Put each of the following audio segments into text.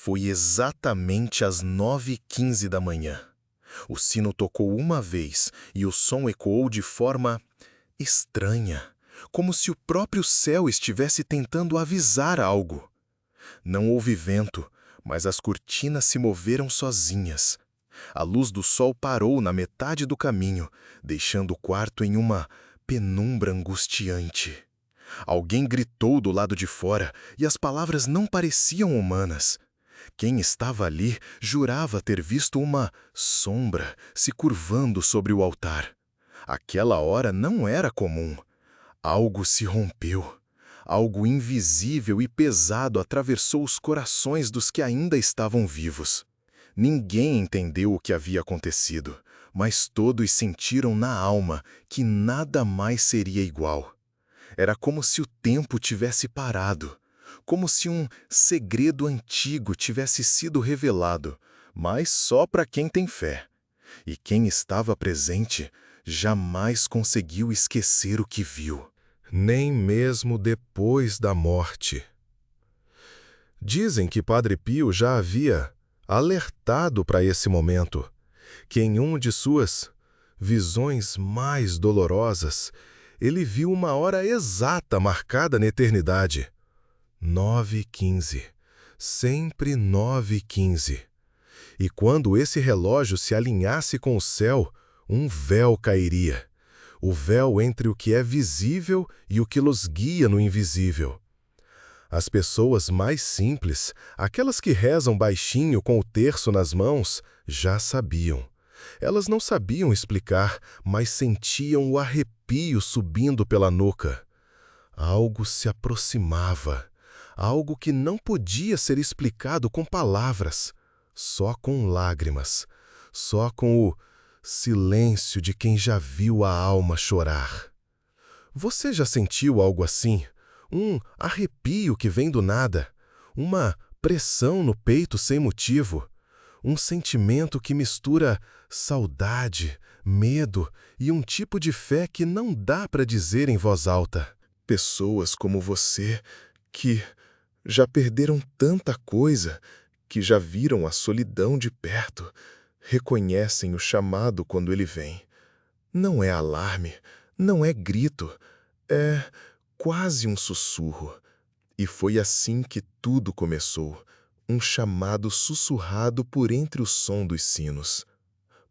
Foi exatamente às 9h15 da manhã. O sino tocou uma vez e o som ecoou de forma estranha, como se o próprio céu estivesse tentando avisar algo. Não houve vento, mas as cortinas se moveram sozinhas. A luz do sol parou na metade do caminho, deixando o quarto em uma penumbra angustiante. Alguém gritou do lado de fora e as palavras não pareciam humanas. Quem estava ali jurava ter visto uma sombra se curvando sobre o altar. Aquela hora não era comum. Algo se rompeu. Algo invisível e pesado atravessou os corações dos que ainda estavam vivos. Ninguém entendeu o que havia acontecido, mas todos sentiram na alma que nada mais seria igual. Era como se o tempo tivesse parado, como se um segredo antigo tivesse sido revelado, mas só para quem tem fé. E quem estava presente jamais conseguiu esquecer o que viu. Nem mesmo depois da morte. Dizem que Padre Pio já havia alertado para esse momento, que em uma de suas visões mais dolorosas, ele viu uma hora exata marcada na eternidade. 9h15. Sempre 9h15. E quando esse relógio se alinhasse com o céu, um véu cairia. O véu entre o que é visível e o que nos guia no invisível. As pessoas mais simples, aquelas que rezam baixinho com o terço nas mãos, já sabiam. Elas não sabiam explicar, mas sentiam o arrepio subindo pela nuca. Algo se aproximava, algo que não podia ser explicado com palavras, só com lágrimas, só com o silêncio de quem já viu a alma chorar. Você já sentiu algo assim? Um arrepio que vem do nada, uma pressão no peito sem motivo, um sentimento que mistura saudade, medo e um tipo de fé que não dá para dizer em voz alta. Pessoas como você, que já perderam tanta coisa, que já viram a solidão de perto, reconhecem o chamado quando ele vem. Não é alarme, não é grito, é quase um sussurro. E foi assim que tudo começou, um chamado sussurrado por entre o som dos sinos.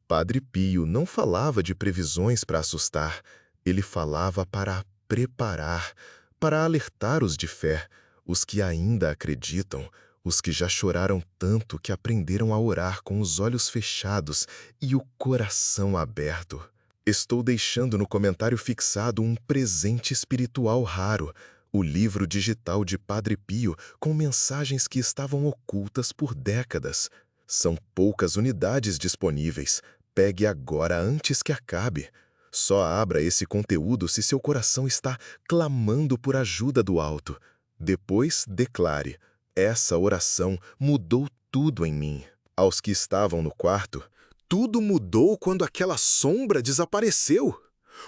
Padre Pio não falava de previsões para assustar, ele falava para preparar, para alertar os de fé, os que ainda acreditam, os que já choraram tanto que aprenderam a orar com os olhos fechados e o coração aberto. Estou deixando no comentário fixado um presente espiritual raro, o livro digital de Padre Pio com mensagens que estavam ocultas por décadas. São poucas unidades disponíveis. Pegue agora antes que acabe. Só abra esse conteúdo se seu coração está clamando por ajuda do alto. Depois, declare: essa oração mudou tudo em mim. Aos que estavam no quarto, tudo mudou quando aquela sombra desapareceu.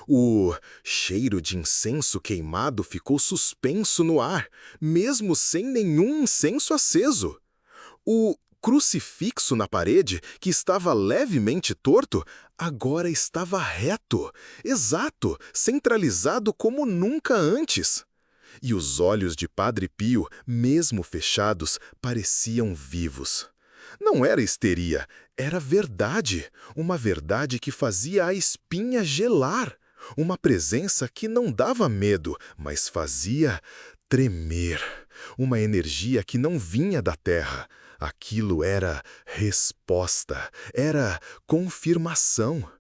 O cheiro de incenso queimado ficou suspenso no ar, mesmo sem nenhum incenso aceso. O crucifixo na parede, que estava levemente torto, agora estava reto, exato, centralizado como nunca antes. E os olhos de Padre Pio, mesmo fechados, pareciam vivos. Não era histeria, era verdade, uma verdade que fazia a espinha gelar, uma presença que não dava medo, mas fazia tremer, uma energia que não vinha da terra. Aquilo era resposta, era confirmação.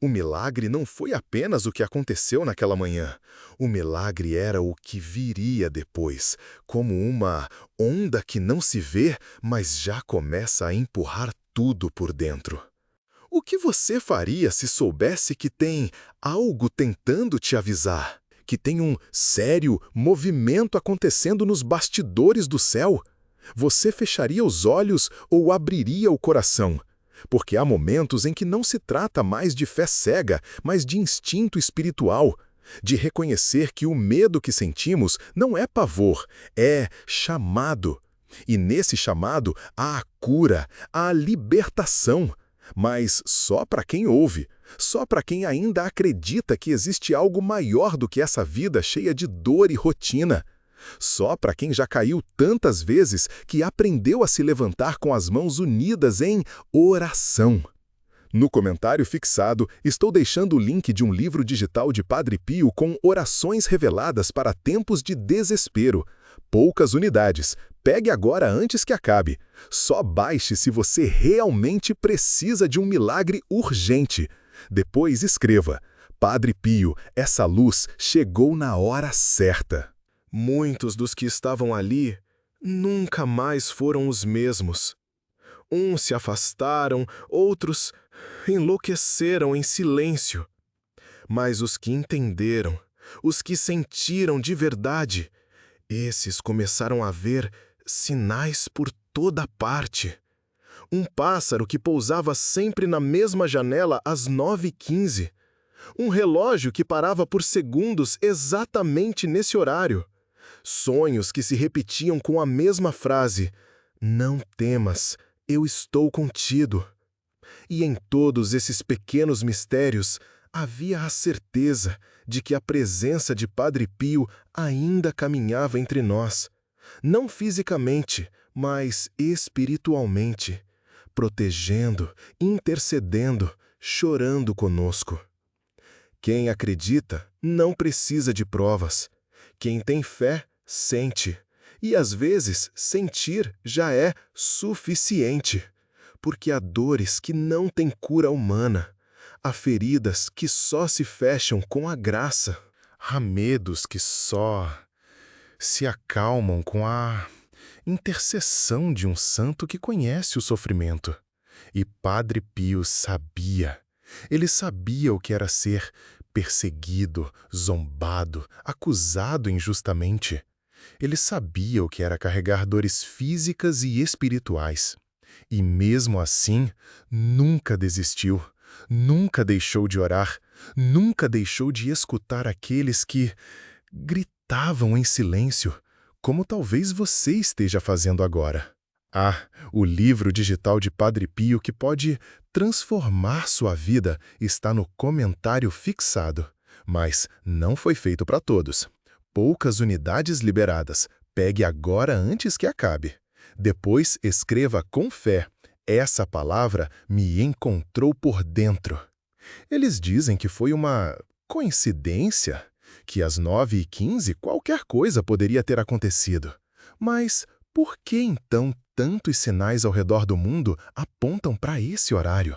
O milagre não foi apenas o que aconteceu naquela manhã. O milagre era o que viria depois, como uma onda que não se vê, mas já começa a empurrar tudo por dentro. O que você faria se soubesse que tem algo tentando te avisar? Que tem um sério movimento acontecendo nos bastidores do céu? Você fecharia os olhos ou abriria o coração? Porque há momentos em que não se trata mais de fé cega, mas de instinto espiritual, de reconhecer que o medo que sentimos não é pavor, é chamado. E nesse chamado há a cura, há a libertação. Mas só para quem ouve, só para quem ainda acredita que existe algo maior do que essa vida cheia de dor e rotina. Só para quem já caiu tantas vezes que aprendeu a se levantar com as mãos unidas em oração. No comentário fixado, estou deixando o link de um livro digital de Padre Pio com orações reveladas para tempos de desespero. Poucas unidades. Pegue agora antes que acabe. Só baixe se você realmente precisa de um milagre urgente. Depois escreva: Padre Pio, essa luz chegou na hora certa. Muitos dos que estavam ali nunca mais foram os mesmos. Uns se afastaram, outros enlouqueceram em silêncio. Mas os que entenderam, os que sentiram de verdade, esses começaram a ver sinais por toda parte. Um pássaro que pousava sempre na mesma janela às 9h15. Um relógio que parava por segundos exatamente nesse horário. Sonhos que se repetiam com a mesma frase: não temas, eu estou contigo. E em todos esses pequenos mistérios havia a certeza de que a presença de Padre Pio ainda caminhava entre nós, não fisicamente, mas espiritualmente, protegendo, intercedendo, chorando conosco. Quem acredita não precisa de provas. Quem tem fé, sente. E às vezes, sentir já é suficiente. Porque há dores que não têm cura humana. Há feridas que só se fecham com a graça. Há medos que só se acalmam com a intercessão de um santo que conhece o sofrimento. E Padre Pio sabia. Ele sabia o que era ser perseguido, zombado, acusado injustamente. Ele sabia o que era carregar dores físicas e espirituais. E mesmo assim, nunca desistiu, nunca deixou de orar, nunca deixou de escutar aqueles que gritavam em silêncio, como talvez você esteja fazendo agora. Ah, o livro digital de Padre Pio que pode transformar sua vida está no comentário fixado. Mas não foi feito para todos. Poucas unidades liberadas. Pegue agora antes que acabe. Depois escreva com fé: essa palavra me encontrou por dentro. Eles dizem que foi uma coincidência, que às 9h15 qualquer coisa poderia ter acontecido. Mas por que então tantos sinais ao redor do mundo apontam para esse horário?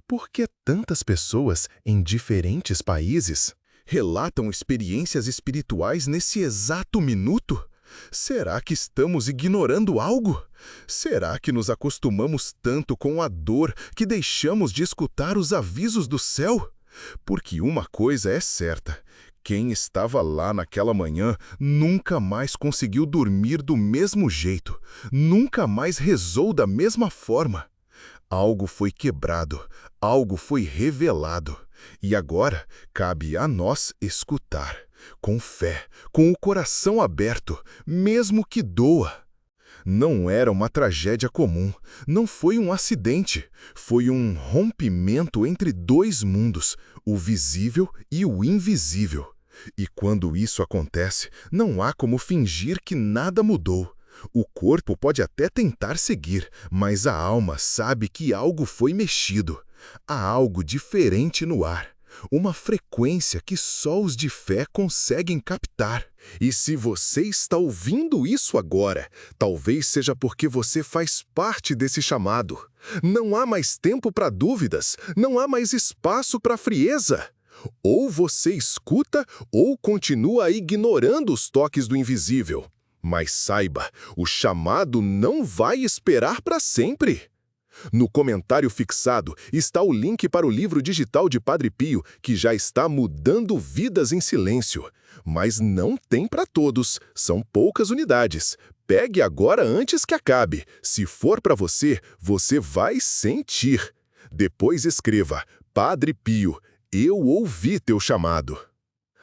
Por que tantas pessoas em diferentes países relatam experiências espirituais nesse exato minuto? Será que estamos ignorando algo? Será que nos acostumamos tanto com a dor que deixamos de escutar os avisos do céu? Porque uma coisa é certa: quem estava lá naquela manhã nunca mais conseguiu dormir do mesmo jeito, nunca mais rezou da mesma forma. Algo foi quebrado, algo foi revelado. E agora cabe a nós escutar, com fé, com o coração aberto, mesmo que doa. Não era uma tragédia comum, não foi um acidente, foi um rompimento entre dois mundos, o visível e o invisível. E quando isso acontece, não há como fingir que nada mudou. O corpo pode até tentar seguir, mas a alma sabe que algo foi mexido. Há algo diferente no ar. Uma frequência que só os de fé conseguem captar. E se você está ouvindo isso agora, talvez seja porque você faz parte desse chamado. Não há mais tempo para dúvidas, não há mais espaço para frieza. Ou você escuta ou continua ignorando os toques do invisível. Mas saiba, o chamado não vai esperar para sempre. No comentário fixado está o link para o livro digital de Padre Pio, que já está mudando vidas em silêncio. Mas não tem para todos, são poucas unidades. Pegue agora antes que acabe. Se for para você, você vai sentir. Depois escreva: Padre Pio, eu ouvi teu chamado.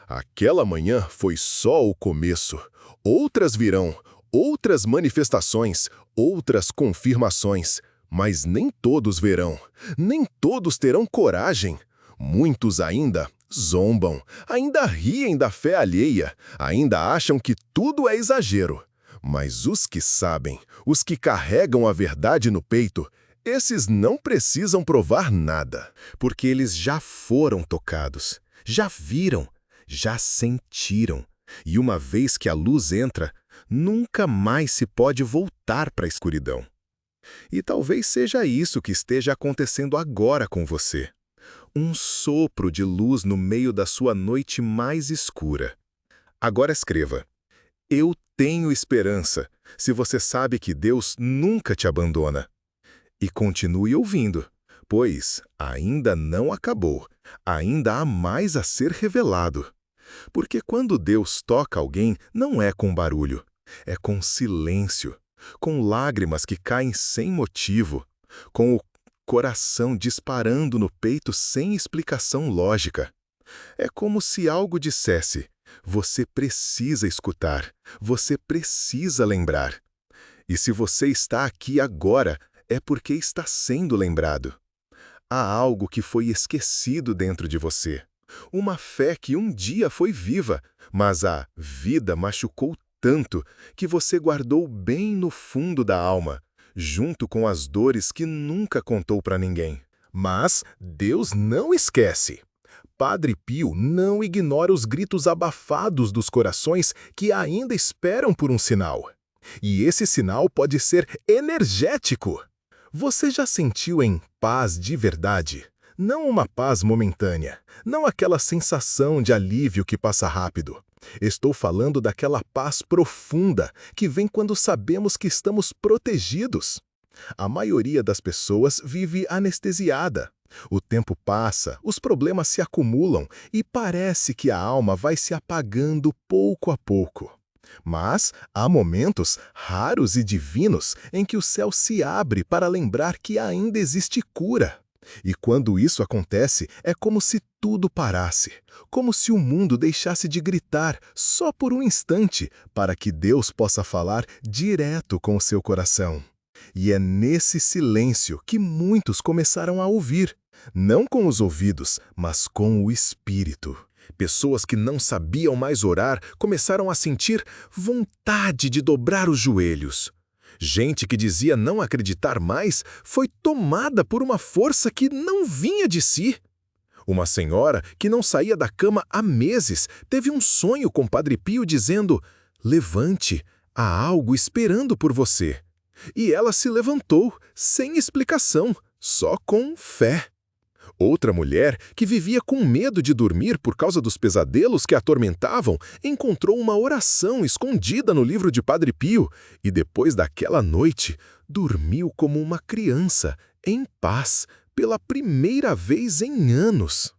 Aquela manhã foi só o começo. Outras virão, outras manifestações, outras confirmações, mas nem todos verão, nem todos terão coragem. Muitos ainda zombam, ainda riem da fé alheia, ainda acham que tudo é exagero. Mas os que sabem, os que carregam a verdade no peito, esses não precisam provar nada, porque eles já foram tocados, já viram, já sentiram. E uma vez que a luz entra, nunca mais se pode voltar para a escuridão. E talvez seja isso que esteja acontecendo agora com você. Um sopro de luz no meio da sua noite mais escura. Agora escreva: eu tenho esperança, se você sabe que Deus nunca te abandona. E continue ouvindo, pois ainda não acabou, ainda há mais a ser revelado. Porque quando Deus toca alguém, não é com barulho, é com silêncio, com lágrimas que caem sem motivo, com o coração disparando no peito sem explicação lógica. É como se algo dissesse: você precisa escutar, você precisa lembrar. E se você está aqui agora, é porque está sendo lembrado. Há algo que foi esquecido dentro de você. Uma fé que um dia foi viva, mas a vida machucou tanto que você guardou bem no fundo da alma, junto com as dores que nunca contou para ninguém. Mas Deus não esquece. Padre Pio não ignora os gritos abafados dos corações que ainda esperam por um sinal. E esse sinal pode ser energético. Você já sentiu em paz de verdade? Não uma paz momentânea, não aquela sensação de alívio que passa rápido. Estou falando daquela paz profunda que vem quando sabemos que estamos protegidos. A maioria das pessoas vive anestesiada. O tempo passa, os problemas se acumulam e parece que a alma vai se apagando pouco a pouco. Mas há momentos raros e divinos em que o céu se abre para lembrar que ainda existe cura. E quando isso acontece, é como se tudo parasse, como se o mundo deixasse de gritar só por um instante, para que Deus possa falar direto com o seu coração. E é nesse silêncio que muitos começaram a ouvir, não com os ouvidos, mas com o espírito. Pessoas que não sabiam mais orar começaram a sentir vontade de dobrar os joelhos. Gente que dizia não acreditar mais foi tomada por uma força que não vinha de si. Uma senhora que não saía da cama há meses teve um sonho com Padre Pio dizendo: levante, há algo esperando por você. E ela se levantou, sem explicação, só com fé. Outra mulher, que vivia com medo de dormir por causa dos pesadelos que a atormentavam, encontrou uma oração escondida no livro de Padre Pio e, depois daquela noite, dormiu como uma criança, em paz, pela primeira vez em anos.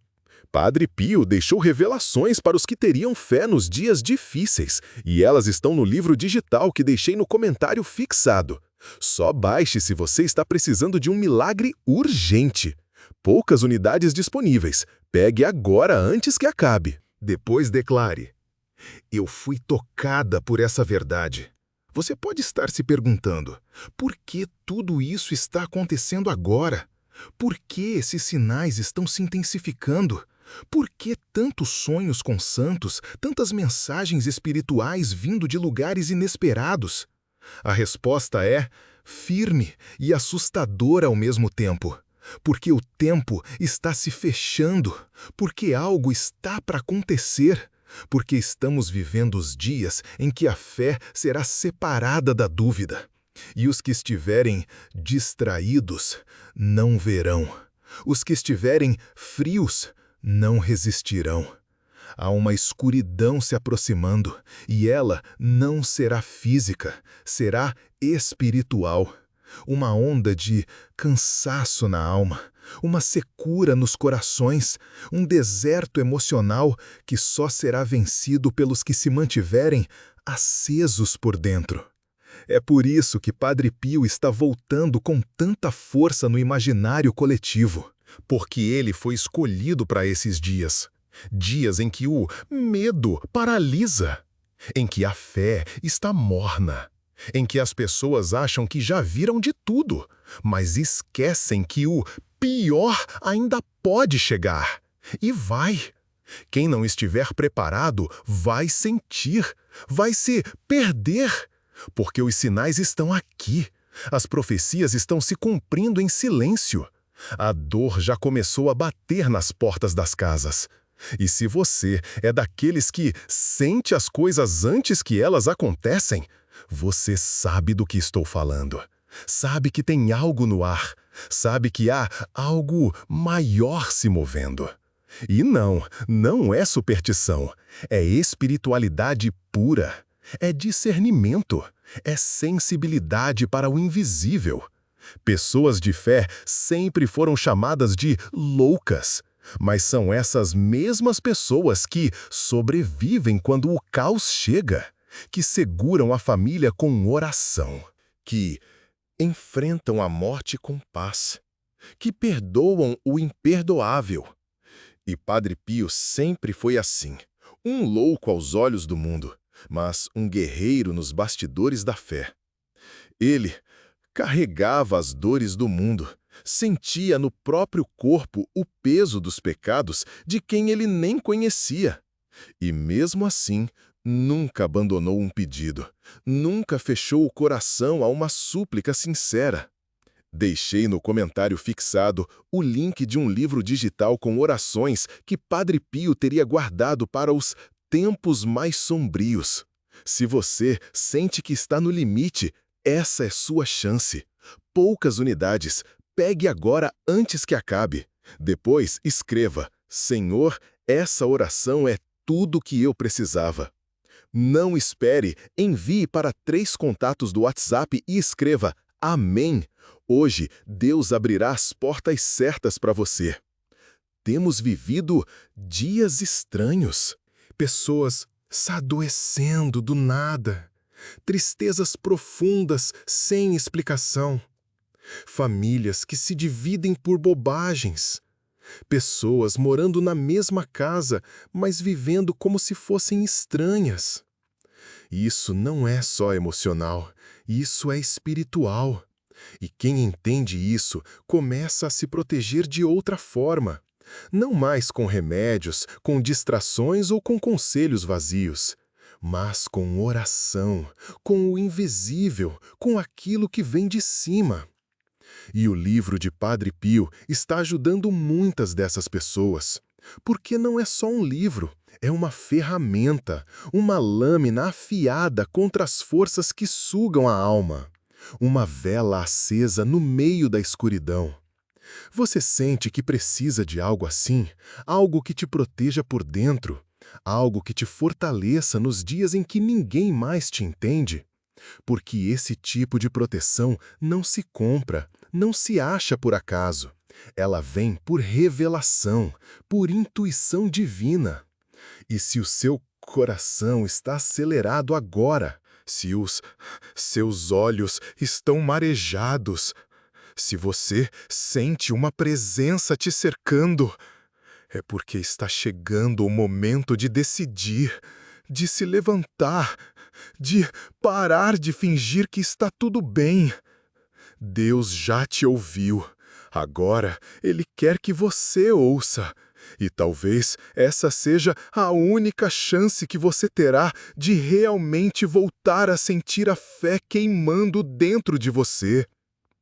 Padre Pio deixou revelações para os que teriam fé nos dias difíceis, e elas estão no livro digital que deixei no comentário fixado. Só baixe se você está precisando de um milagre urgente. Poucas unidades disponíveis. Pegue agora antes que acabe. Depois declare: eu fui tocada por essa verdade. Você pode estar se perguntando: por que tudo isso está acontecendo agora? Por que esses sinais estão se intensificando? Por que tantos sonhos com santos, tantas mensagens espirituais vindo de lugares inesperados? A resposta é firme e assustadora ao mesmo tempo. Porque o tempo está se fechando, porque algo está para acontecer, porque estamos vivendo os dias em que a fé será separada da dúvida. E os que estiverem distraídos não verão. Os que estiverem frios não resistirão. Há uma escuridão se aproximando, e ela não será física, será espiritual. Uma onda de cansaço na alma, uma secura nos corações, um deserto emocional que só será vencido pelos que se mantiverem acesos por dentro. É por isso que Padre Pio está voltando com tanta força no imaginário coletivo, porque ele foi escolhido para esses dias. Dias em que o medo paralisa, em que a fé está morna, em que as pessoas acham que já viram de tudo, mas esquecem que o pior ainda pode chegar. E vai. Quem não estiver preparado vai sentir, vai se perder, porque os sinais estão aqui. As profecias estão se cumprindo em silêncio. A dor já começou a bater nas portas das casas. E se você é daqueles que sente as coisas antes que elas acontecem, você sabe do que estou falando. Sabe que tem algo no ar. Sabe que há algo maior se movendo. E não é superstição. É espiritualidade pura. É discernimento. É sensibilidade para o invisível. Pessoas de fé sempre foram chamadas de loucas. Mas são essas mesmas pessoas que sobrevivem quando o caos chega, que seguram a família com oração, que enfrentam a morte com paz, que perdoam o imperdoável. E Padre Pio sempre foi assim, um louco aos olhos do mundo, mas um guerreiro nos bastidores da fé. Ele carregava as dores do mundo, sentia no próprio corpo o peso dos pecados de quem ele nem conhecia. E mesmo assim, nunca abandonou um pedido, nunca fechou o coração a uma súplica sincera. Deixei no comentário fixado o link de um livro digital com orações que Padre Pio teria guardado para os tempos mais sombrios. Se você sente que está no limite, essa é sua chance. Poucas unidades. Pegue agora antes que acabe. Depois, escreva: Senhor, essa oração é tudo que eu precisava. Não espere, envie para 3 contatos do WhatsApp e escreva: Amém. Hoje, Deus abrirá as portas certas para você. Temos vivido dias estranhos. Pessoas se adoecendo do nada. Tristezas profundas, sem explicação. Famílias que se dividem por bobagens. Pessoas morando na mesma casa, mas vivendo como se fossem estranhas. Isso não é só emocional, isso é espiritual. E quem entende isso começa a se proteger de outra forma. Não mais com remédios, com distrações ou com conselhos vazios, mas com oração, com o invisível, com aquilo que vem de cima. E o livro de Padre Pio está ajudando muitas dessas pessoas. Porque não é só um livro, é uma ferramenta, uma lâmina afiada contra as forças que sugam a alma. Uma vela acesa no meio da escuridão. Você sente que precisa de algo assim? Algo que te proteja por dentro? Algo que te fortaleça nos dias em que ninguém mais te entende? Porque esse tipo de proteção não se compra, não se acha por acaso. Ela vem por revelação, por intuição divina. E se o seu coração está acelerado agora, se os seus olhos estão marejados, se você sente uma presença te cercando, é porque está chegando o momento de decidir, de se levantar, de parar de fingir que está tudo bem. Deus já te ouviu. Agora, Ele quer que você ouça. E talvez essa seja a única chance que você terá de realmente voltar a sentir a fé queimando dentro de você.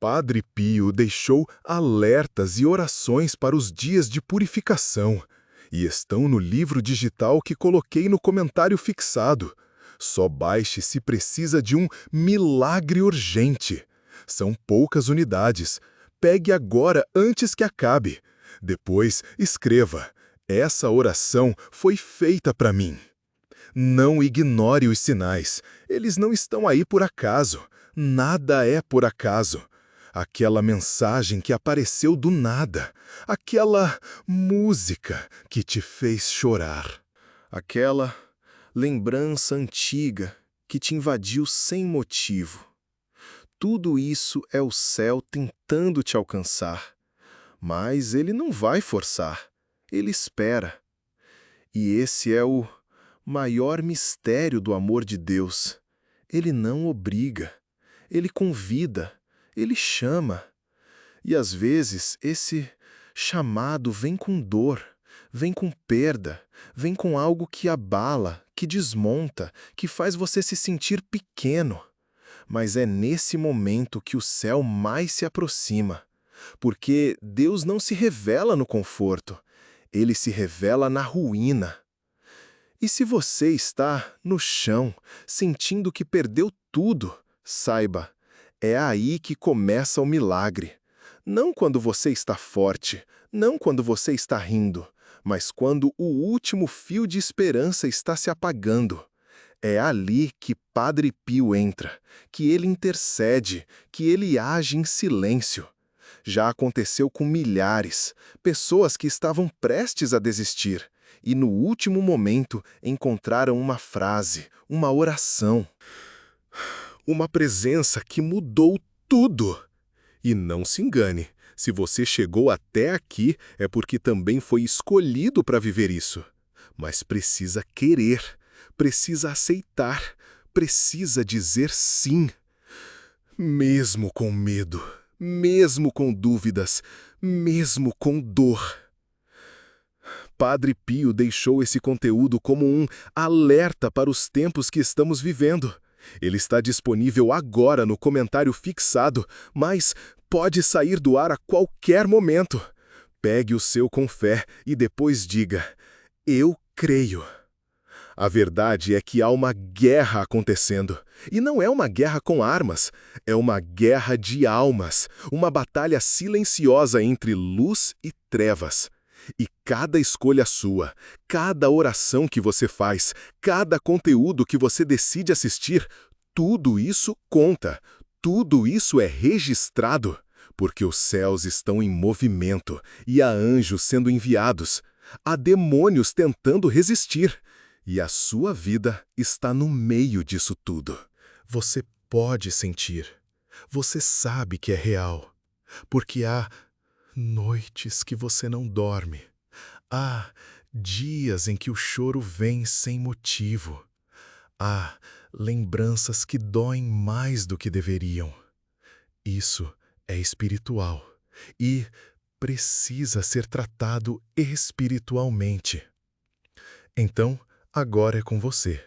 Padre Pio deixou alertas e orações para os dias de purificação, e estão no livro digital que coloquei no comentário fixado. Só baixe se precisa de um milagre urgente. São poucas unidades. Pegue agora antes que acabe. Depois, escreva: essa oração foi feita para mim. Não ignore os sinais. Eles não estão aí por acaso. Nada é por acaso. Aquela mensagem que apareceu do nada. Aquela música que te fez chorar. Aquela lembrança antiga que te invadiu sem motivo. Tudo isso é o céu tentando te alcançar. Mas ele não vai forçar. Ele espera. E esse é o maior mistério do amor de Deus. Ele não obriga, ele convida, ele chama. E às vezes esse chamado vem com dor, vem com perda, vem com algo que abala, que desmonta, que faz você se sentir pequeno. Mas é nesse momento que o céu mais se aproxima, porque Deus não se revela no conforto, ele se revela na ruína. E se você está no chão, sentindo que perdeu tudo, saiba, é aí que começa o milagre. Não quando você está forte, não quando você está rindo, mas quando o último fio de esperança está se apagando. É ali que Padre Pio entra, que ele intercede, que ele age em silêncio. Já aconteceu com milhares, pessoas que estavam prestes a desistir, e no último momento encontraram uma frase, uma oração. Uma presença que mudou tudo. E não se engane, se você chegou até aqui é porque também foi escolhido para viver isso. Mas precisa querer, precisa aceitar, precisa dizer sim. Mesmo com medo, mesmo com dúvidas, mesmo com dor. Padre Pio deixou esse conteúdo como um alerta para os tempos que estamos vivendo. Ele está disponível agora no comentário fixado, mas pode sair do ar a qualquer momento. Pegue o seu com fé e depois diga: eu creio. A verdade é que há uma guerra acontecendo. E não é uma guerra com armas, é uma guerra de almas, uma batalha silenciosa entre luz e trevas. E cada escolha sua, cada oração que você faz, cada conteúdo que você decide assistir, tudo isso conta, tudo isso é registrado, porque os céus estão em movimento e há anjos sendo enviados, há demônios tentando resistir. E a sua vida está no meio disso tudo. Você pode sentir. Você sabe que é real. Porque há noites que você não dorme. Há dias em que o choro vem sem motivo. Há lembranças que doem mais do que deveriam. Isso é espiritual e precisa ser tratado espiritualmente. Então, agora é com você.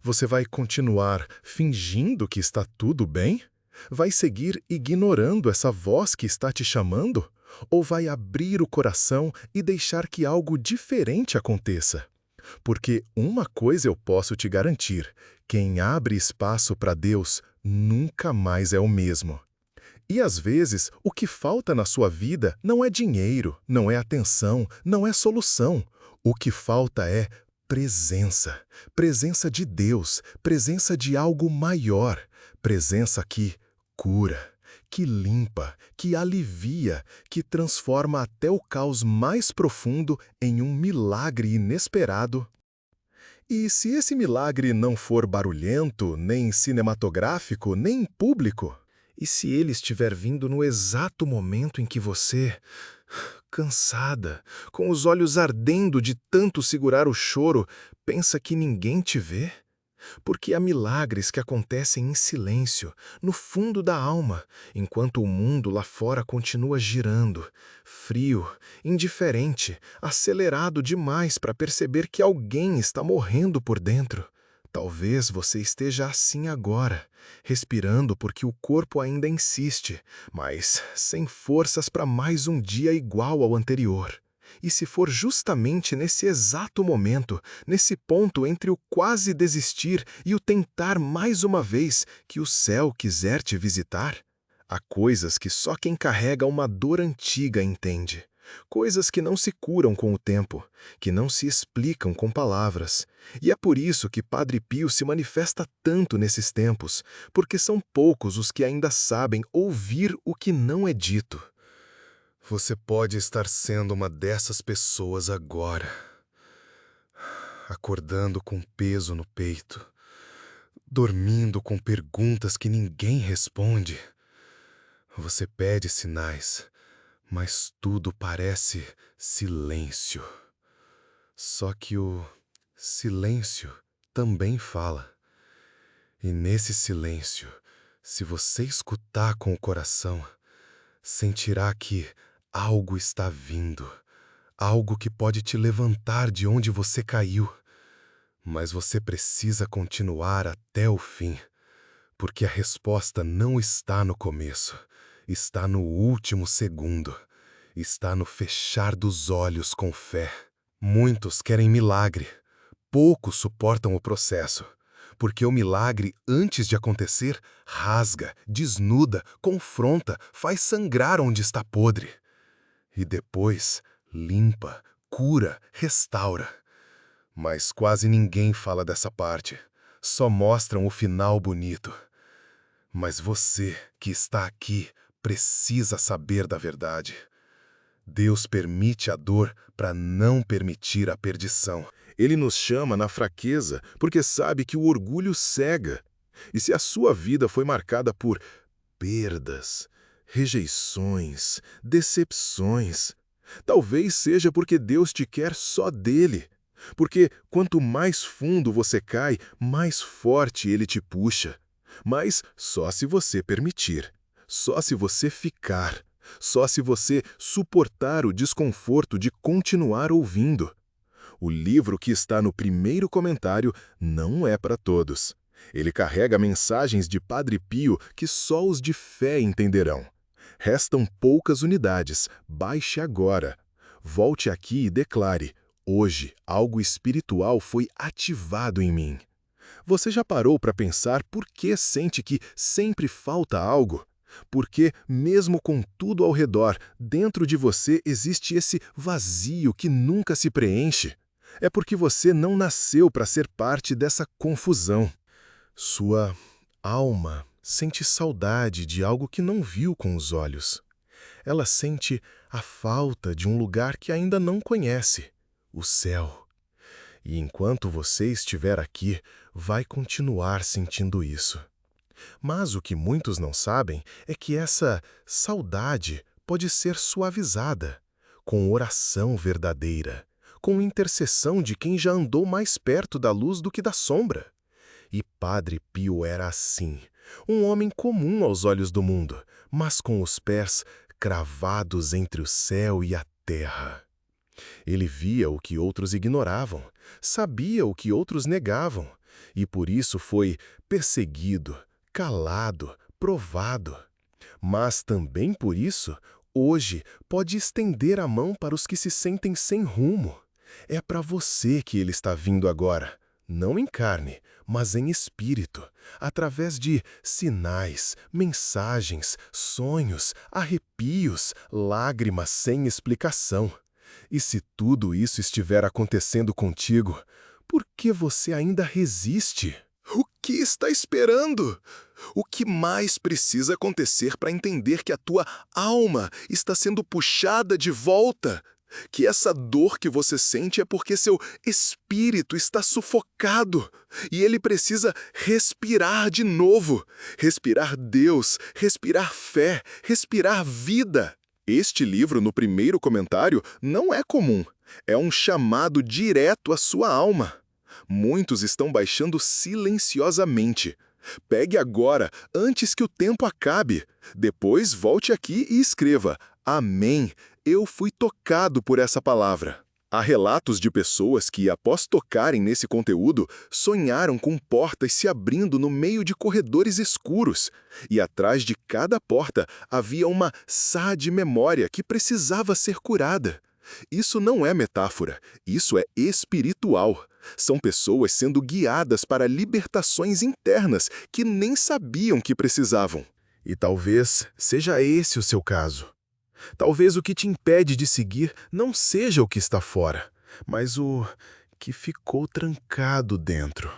Você vai continuar fingindo que está tudo bem? Vai seguir ignorando essa voz que está te chamando? Ou vai abrir o coração e deixar que algo diferente aconteça? Porque uma coisa eu posso te garantir: quem abre espaço para Deus nunca mais é o mesmo. E às vezes, o que falta na sua vida não é dinheiro, não é atenção, não é solução. O que falta é presença. Presença de Deus, presença de algo maior, presença que cura, que limpa, que alivia, que transforma até o caos mais profundo em um milagre inesperado. E se esse milagre não for barulhento, nem cinematográfico, nem público? E se ele estiver vindo no exato momento em que você, cansada, com os olhos ardendo de tanto segurar o choro, pensa que ninguém te vê? Porque há milagres que acontecem em silêncio, no fundo da alma, enquanto o mundo lá fora continua girando, frio, indiferente, acelerado demais para perceber que alguém está morrendo por dentro. Talvez você esteja assim agora, respirando porque o corpo ainda insiste, mas sem forças para mais um dia igual ao anterior. E se for justamente nesse exato momento, nesse ponto entre o quase desistir e o tentar mais uma vez, que o céu quiser te visitar? Há coisas que só quem carrega uma dor antiga entende. Coisas que não se curam com o tempo, que não se explicam com palavras. E é por isso que Padre Pio se manifesta tanto nesses tempos, porque são poucos os que ainda sabem ouvir o que não é dito. Você pode estar sendo uma dessas pessoas agora, acordando com peso no peito, dormindo com perguntas que ninguém responde. Você pede sinais, mas tudo parece silêncio. Só que o silêncio também fala. E nesse silêncio, se você escutar com o coração, sentirá que algo está vindo, algo que pode te levantar de onde você caiu. Mas você precisa continuar até o fim, porque a resposta não está no começo, está no último segundo, está no fechar dos olhos com fé. Muitos querem milagre, poucos suportam o processo, porque o milagre, antes de acontecer, rasga, desnuda, confronta, faz sangrar onde está podre. E depois, limpa, cura, restaura. Mas quase ninguém fala dessa parte, só mostram o final bonito. Mas você, que está aqui, precisa saber da verdade. Deus permite a dor para não permitir a perdição. Ele nos chama na fraqueza porque sabe que o orgulho cega. E se a sua vida foi marcada por perdas, rejeições, decepções, talvez seja porque Deus te quer só dele. Porque quanto mais fundo você cai, mais forte ele te puxa. Mas só se você permitir, só se você ficar, só se você suportar o desconforto de continuar ouvindo. O livro que está no primeiro comentário não é para todos. Ele carrega mensagens de Padre Pio que só os de fé entenderão. Restam poucas unidades, baixe agora. Volte aqui e declare: hoje, algo espiritual foi ativado em mim. Você já parou para pensar por que sente que sempre falta algo? Porque, mesmo com tudo ao redor, dentro de você existe esse vazio que nunca se preenche. É porque você não nasceu para ser parte dessa confusão. Sua alma sente saudade de algo que não viu com os olhos. Ela sente a falta de um lugar que ainda não conhece, o céu. E enquanto você estiver aqui, vai continuar sentindo isso. Mas o que muitos não sabem é que essa saudade pode ser suavizada com oração verdadeira, com intercessão de quem já andou mais perto da luz do que da sombra. E Padre Pio era assim, um homem comum aos olhos do mundo, mas com os pés cravados entre o céu e a terra. Ele via o que outros ignoravam, sabia o que outros negavam, e por isso foi perseguido, calado, provado. Mas também por isso, hoje, pode estender a mão para os que se sentem sem rumo. É para você que ele está vindo agora, não em carne, mas em espírito, através de sinais, mensagens, sonhos, arrepios, lágrimas sem explicação. E se tudo isso estiver acontecendo contigo, por que você ainda resiste? O que está esperando? O que mais precisa acontecer para entender que a tua alma está sendo puxada de volta? Que essa dor que você sente é porque seu espírito está sufocado e ele precisa respirar de novo. Respirar Deus, respirar fé, respirar vida. Este livro, no primeiro comentário, não é comum. É um chamado direto à sua alma. Muitos estão baixando silenciosamente. Pegue agora, antes que o tempo acabe. Depois volte aqui e escreva: Amém, eu fui tocado por essa palavra. Há relatos de pessoas que, após tocarem nesse conteúdo, sonharam com portas se abrindo no meio de corredores escuros. E atrás de cada porta havia uma sá de memória que precisava ser curada. Isso não é metáfora, isso é espiritual. São pessoas sendo guiadas para libertações internas que nem sabiam que precisavam. E talvez seja esse o seu caso. Talvez o que te impede de seguir não seja o que está fora, mas o que ficou trancado dentro.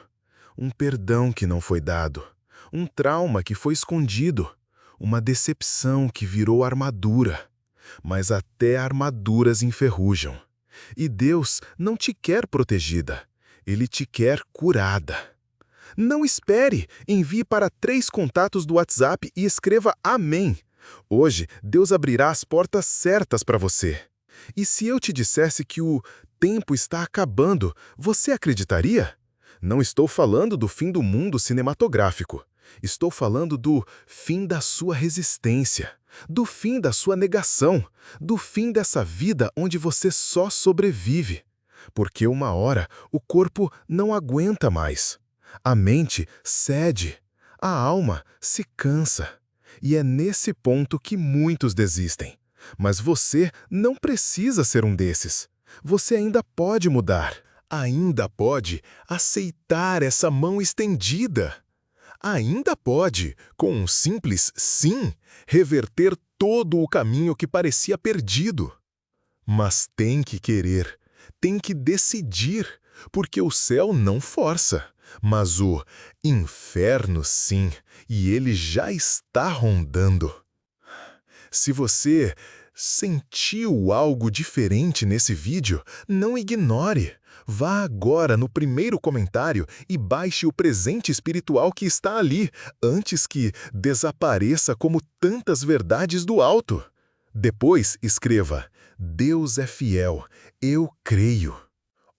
Um perdão que não foi dado, um trauma que foi escondido, uma decepção que virou armadura. Mas até armaduras enferrujam. E Deus não te quer protegida, Ele te quer curada. Não espere, envie para 3 contatos do WhatsApp e escreva Amém. Hoje, Deus abrirá as portas certas para você. E se eu te dissesse que o tempo está acabando, você acreditaria? Não estou falando do fim do mundo cinematográfico. Estou falando do fim da sua resistência, do fim da sua negação, do fim dessa vida onde você só sobrevive. Porque uma hora o corpo não aguenta mais. A mente cede, a alma se cansa. E é nesse ponto que muitos desistem. Mas você não precisa ser um desses. Você ainda pode mudar. Ainda pode aceitar essa mão estendida. Ainda pode, com um simples sim, reverter todo o caminho que parecia perdido. Mas tem que querer, tem que decidir, porque o céu não força, mas o inferno sim, e ele já está rondando. Se você sentiu algo diferente nesse vídeo, não ignore. Vá agora no primeiro comentário e baixe o presente espiritual que está ali, antes que desapareça como tantas verdades do alto. Depois escreva: Deus é fiel, eu creio.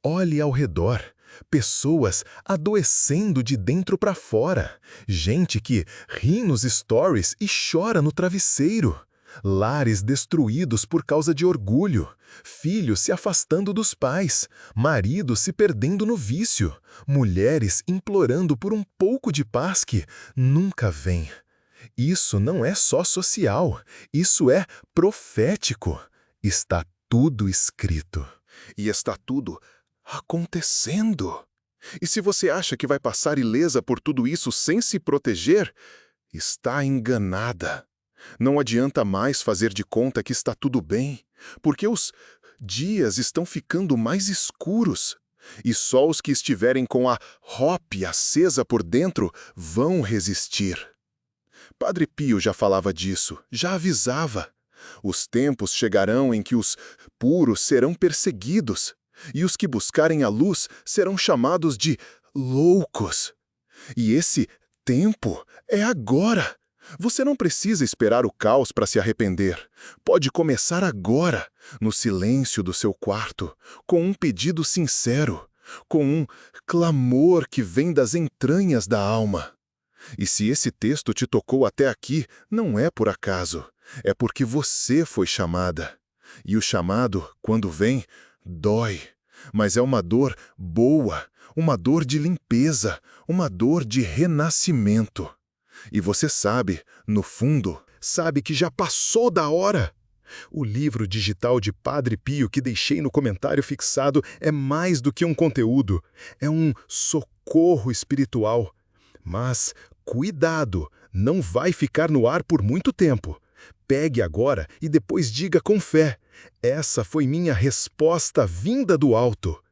Olhe ao redor. Pessoas adoecendo de dentro para fora. Gente que ri nos stories e chora no travesseiro. Lares destruídos por causa de orgulho, filhos se afastando dos pais, maridos se perdendo no vício, mulheres implorando por um pouco de paz que nunca vem. Isso não é só social, isso é profético. Está tudo escrito. E está tudo acontecendo. E se você acha que vai passar ilesa por tudo isso sem se proteger, está enganada. Não adianta mais fazer de conta que está tudo bem, porque os dias estão ficando mais escuros, e só os que estiverem com a rópia acesa por dentro vão resistir. Padre Pio já falava disso, já avisava. Os tempos chegarão em que os puros serão perseguidos, e os que buscarem a luz serão chamados de loucos. E esse tempo é agora. Você não precisa esperar o caos para se arrepender. Pode começar agora, no silêncio do seu quarto, com um pedido sincero, com um clamor que vem das entranhas da alma. E se esse texto te tocou até aqui, não é por acaso. É porque você foi chamada. E o chamado, quando vem, dói. Mas é uma dor boa, uma dor de limpeza, uma dor de renascimento. E você sabe, no fundo, sabe que já passou da hora. O livro digital de Padre Pio que deixei no comentário fixado é mais do que um conteúdo, é um socorro espiritual. Mas, cuidado, não vai ficar no ar por muito tempo. Pegue agora e depois diga com fé: essa foi minha resposta vinda do alto.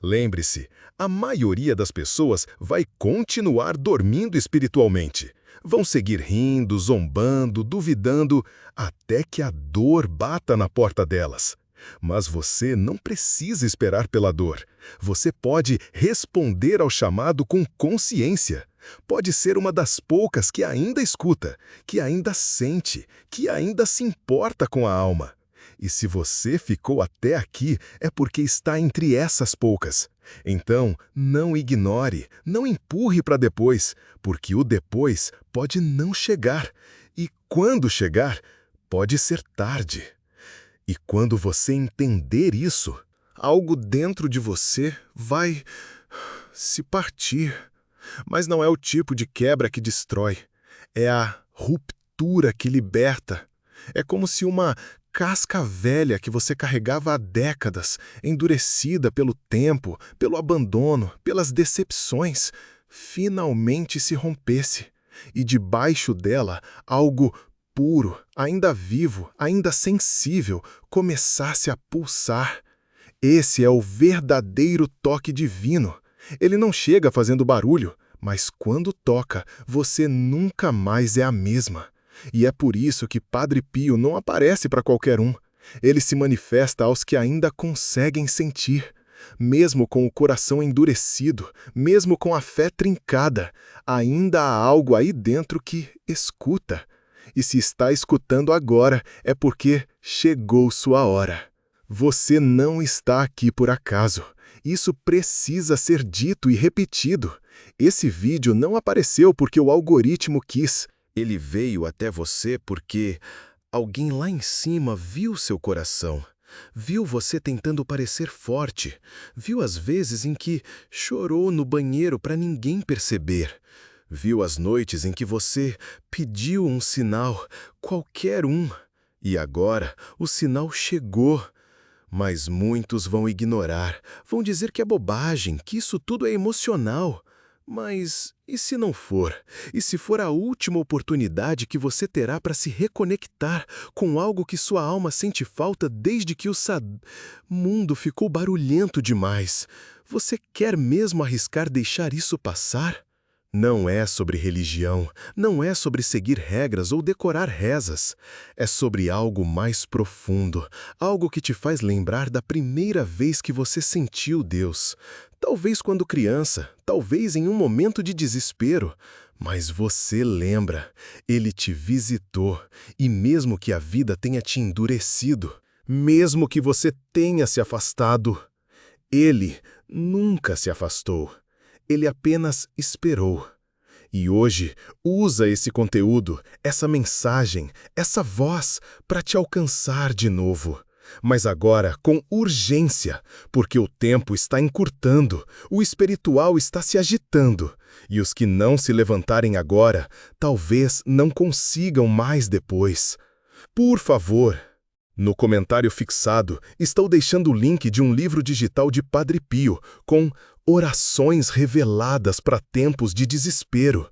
Lembre-se, a maioria das pessoas vai continuar dormindo espiritualmente. Vão seguir rindo, zombando, duvidando, até que a dor bata na porta delas. Mas você não precisa esperar pela dor. Você pode responder ao chamado com consciência. Pode ser uma das poucas que ainda escuta, que ainda sente, que ainda se importa com a alma. E se você ficou até aqui, é porque está entre essas poucas. Então, não ignore, não empurre para depois, porque o depois pode não chegar. E quando chegar, pode ser tarde. E quando você entender isso, algo dentro de você vai se partir. Mas não é o tipo de quebra que destrói. É a ruptura que liberta. É como se uma casca velha que você carregava há décadas, endurecida pelo tempo, pelo abandono, pelas decepções, finalmente se rompesse. E debaixo dela, algo puro, ainda vivo, ainda sensível, começasse a pulsar. Esse é o verdadeiro toque divino. Ele não chega fazendo barulho, mas quando toca, você nunca mais é a mesma. E é por isso que Padre Pio não aparece para qualquer um. Ele se manifesta aos que ainda conseguem sentir. Mesmo com o coração endurecido, mesmo com a fé trincada, ainda há algo aí dentro que escuta. E se está escutando agora, é porque chegou sua hora. Você não está aqui por acaso. Isso precisa ser dito e repetido. Esse vídeo não apareceu porque o algoritmo quis. Ele veio até você porque alguém lá em cima viu seu coração. Viu você tentando parecer forte. Viu as vezes em que chorou no banheiro para ninguém perceber. Viu as noites em que você pediu um sinal, qualquer um. E agora o sinal chegou. Mas muitos vão ignorar, vão dizer que é bobagem, que isso tudo é emocional. Mas e se não for? E se for a última oportunidade que você terá para se reconectar com algo que sua alma sente falta desde que o mundo ficou barulhento demais? Você quer mesmo arriscar deixar isso passar? Não é sobre religião, não é sobre seguir regras ou decorar rezas. É sobre algo mais profundo, algo que te faz lembrar da primeira vez que você sentiu Deus. Talvez quando criança, talvez em um momento de desespero. Mas você lembra, Ele te visitou, e mesmo que a vida tenha te endurecido, mesmo que você tenha se afastado, Ele nunca se afastou. Ele apenas esperou. E hoje, usa esse conteúdo, essa mensagem, essa voz para te alcançar de novo. Mas agora com urgência, porque o tempo está encurtando, o espiritual está se agitando, e os que não se levantarem agora, talvez não consigam mais depois. Por favor, no comentário fixado, estou deixando o link de um livro digital de Padre Pio, com orações reveladas para tempos de desespero.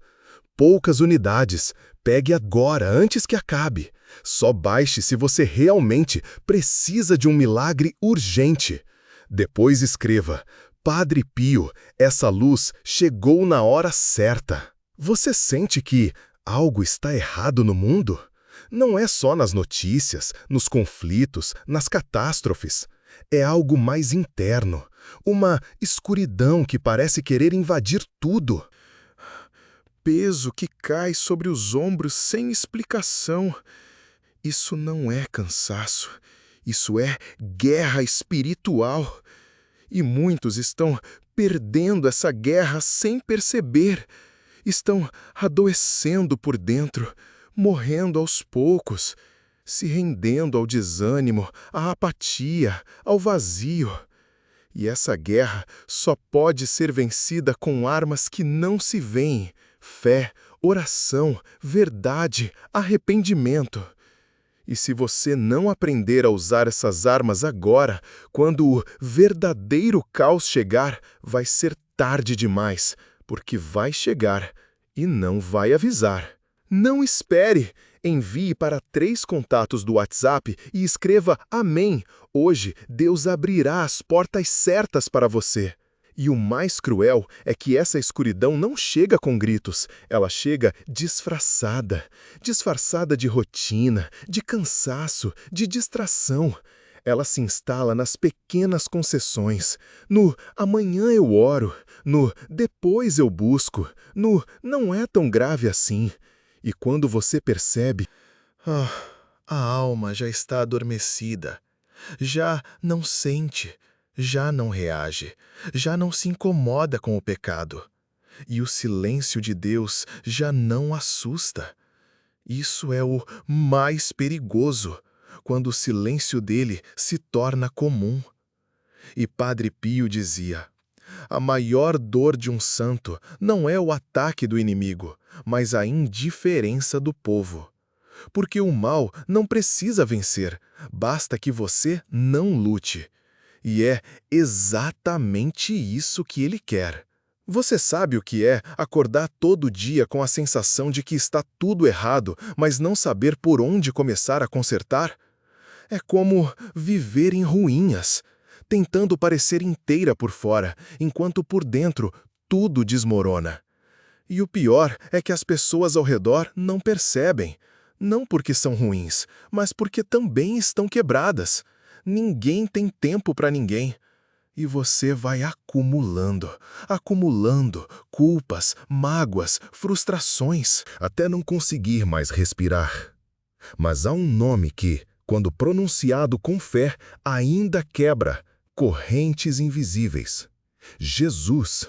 Poucas unidades. Pegue agora, antes que acabe. Só baixe se você realmente precisa de um milagre urgente. Depois escreva: Padre Pio, essa luz chegou na hora certa. Você sente que algo está errado no mundo? Não é só nas notícias, nos conflitos, nas catástrofes. É algo mais interno. Uma escuridão que parece querer invadir tudo. Peso que cai sobre os ombros sem explicação. Isso não é cansaço. Isso é guerra espiritual. E muitos estão perdendo essa guerra sem perceber. Estão adoecendo por dentro, morrendo aos poucos, se rendendo ao desânimo, à apatia, ao vazio. E essa guerra só pode ser vencida com armas que não se veem: fé, oração, verdade, arrependimento. E se você não aprender a usar essas armas agora, quando o verdadeiro caos chegar, vai ser tarde demais, porque vai chegar e não vai avisar. Não espere! Envie para 3 contatos do WhatsApp e escreva Amém. Hoje, Deus abrirá as portas certas para você. E o mais cruel é que essa escuridão não chega com gritos, ela chega disfarçada. Disfarçada de rotina, de cansaço, de distração. Ela se instala nas pequenas concessões, no amanhã eu oro, no depois eu busco, no não é tão grave assim. E quando você percebe, a alma já está adormecida, já não sente, já não reage, já não se incomoda com o pecado. E o silêncio de Deus já não assusta. Isso é o mais perigoso, quando o silêncio dele se torna comum. E Padre Pio dizia: a maior dor de um santo não é o ataque do inimigo, mas a indiferença do povo. Porque o mal não precisa vencer, basta que você não lute. E é exatamente isso que ele quer. Você sabe o que é acordar todo dia com a sensação de que está tudo errado, mas não saber por onde começar a consertar? É como viver em ruínas, tentando parecer inteira por fora, enquanto por dentro tudo desmorona. E o pior é que as pessoas ao redor não percebem, não porque são ruins, mas porque também estão quebradas. Ninguém tem tempo para ninguém. E você vai acumulando, acumulando culpas, mágoas, frustrações, até não conseguir mais respirar. Mas há um nome que, quando pronunciado com fé, ainda quebra: correntes invisíveis. Jesus.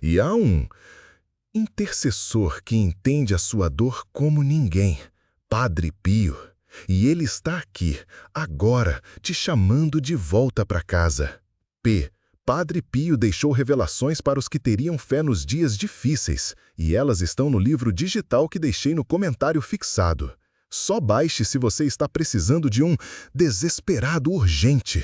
E há um intercessor que entende a sua dor como ninguém, Padre Pio. E ele está aqui, agora, te chamando de volta para casa. Padre Pio deixou revelações para os que teriam fé nos dias difíceis, e elas estão no livro digital que deixei no comentário fixado. Só baixe se você está precisando de um desesperado urgente.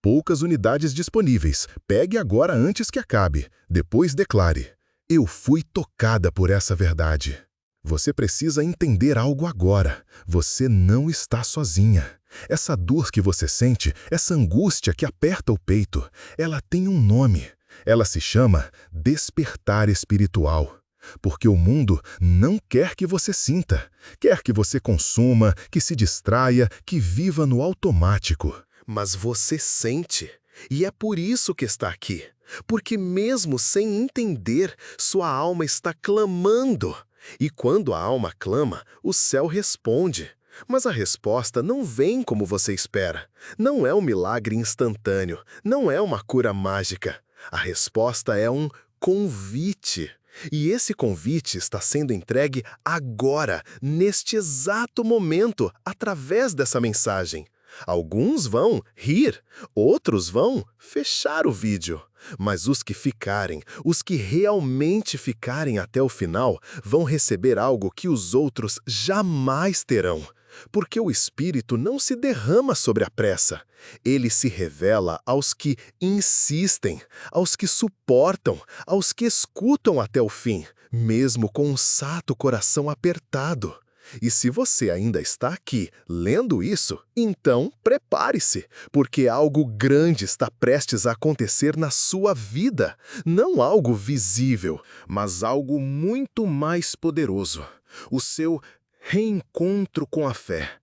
Poucas unidades disponíveis. Pegue agora antes que acabe. Depois declare: eu fui tocada por essa verdade. Você precisa entender algo agora. Você não está sozinha. Essa dor que você sente, essa angústia que aperta o peito, ela tem um nome. Ela se chama despertar espiritual. Porque o mundo não quer que você sinta. Quer que você consuma, que se distraia, que viva no automático. Mas você sente. E é por isso que está aqui. Porque mesmo sem entender, sua alma está clamando. E quando a alma clama, o céu responde. Mas a resposta não vem como você espera. Não é um milagre instantâneo, não é uma cura mágica. A resposta é um convite. E esse convite está sendo entregue agora, neste exato momento, através dessa mensagem. Alguns vão rir, outros vão fechar o vídeo. Mas os que ficarem, os que realmente ficarem até o final, vão receber algo que os outros jamais terão. Porque o Espírito não se derrama sobre a pressa. Ele se revela aos que insistem, aos que suportam, aos que escutam até o fim, mesmo com um sato coração apertado. E se você ainda está aqui lendo isso, então prepare-se, porque algo grande está prestes a acontecer na sua vida. Não algo visível, mas algo muito mais poderoso. O seu reencontro com a fé,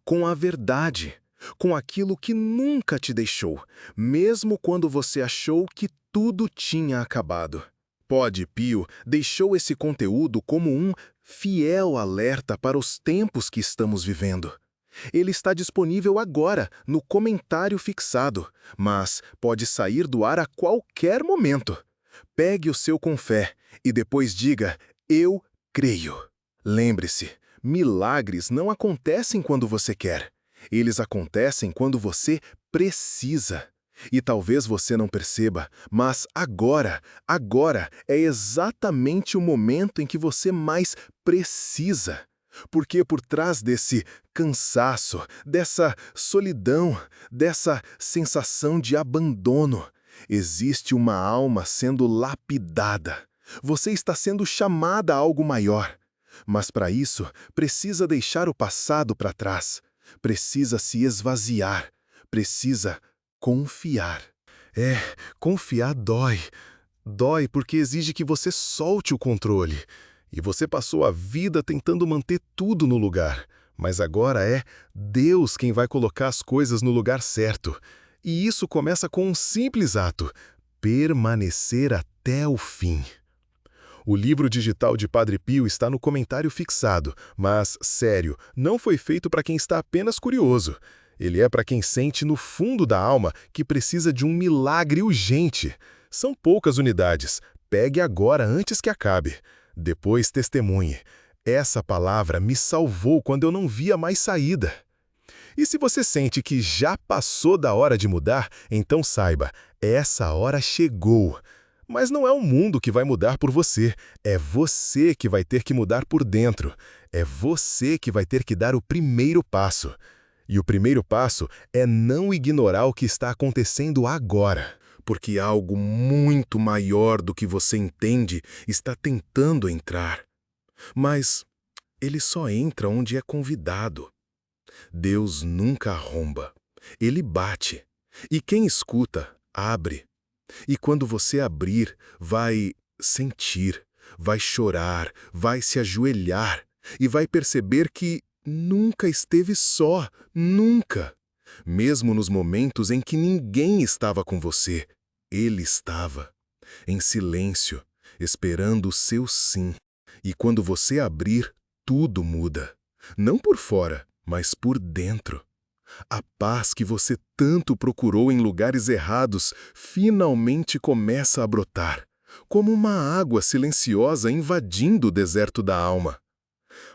com a verdade, com aquilo que nunca te deixou, mesmo quando você achou que tudo tinha acabado. Padre Pio deixou esse conteúdo como um fiel alerta para os tempos que estamos vivendo. Ele está disponível agora, no comentário fixado, mas pode sair do ar a qualquer momento. Pegue o seu com fé e depois diga: eu creio. Lembre-se, milagres não acontecem quando você quer. Eles acontecem quando você precisa. E talvez você não perceba, mas agora é exatamente o momento em que você mais precisa. Porque por trás desse cansaço, dessa solidão, dessa sensação de abandono, existe uma alma sendo lapidada. Você está sendo chamada a algo maior. Mas para isso, precisa deixar o passado para trás. Precisa se esvaziar. Precisa confiar. Confiar dói. Dói porque exige que você solte o controle. E você passou a vida tentando manter tudo no lugar. Mas agora é Deus quem vai colocar as coisas no lugar certo. E isso começa com um simples ato: permanecer até o fim. O livro digital de Padre Pio está no comentário fixado, mas, sério, não foi feito para quem está apenas curioso. Ele é para quem sente no fundo da alma que precisa de um milagre urgente. São poucas unidades. Pegue agora antes que acabe. Depois testemunhe. Essa palavra me salvou quando eu não via mais saída. E se você sente que já passou da hora de mudar, então saiba, essa hora chegou. Mas não é o mundo que vai mudar por você, é você que vai ter que mudar por dentro. É você que vai ter que dar o primeiro passo. E o primeiro passo é não ignorar o que está acontecendo agora. Porque algo muito maior do que você entende está tentando entrar. Mas ele só entra onde é convidado. Deus nunca arromba. Ele bate. E quem escuta, abre. E quando você abrir, vai sentir, vai chorar, vai se ajoelhar e vai perceber que nunca esteve só, nunca. Mesmo nos momentos em que ninguém estava com você, Ele estava, em silêncio, esperando o seu sim. E quando você abrir, tudo muda. Não por fora, mas por dentro. A paz que você tanto procurou em lugares errados finalmente começa a brotar, como uma água silenciosa invadindo o deserto da alma.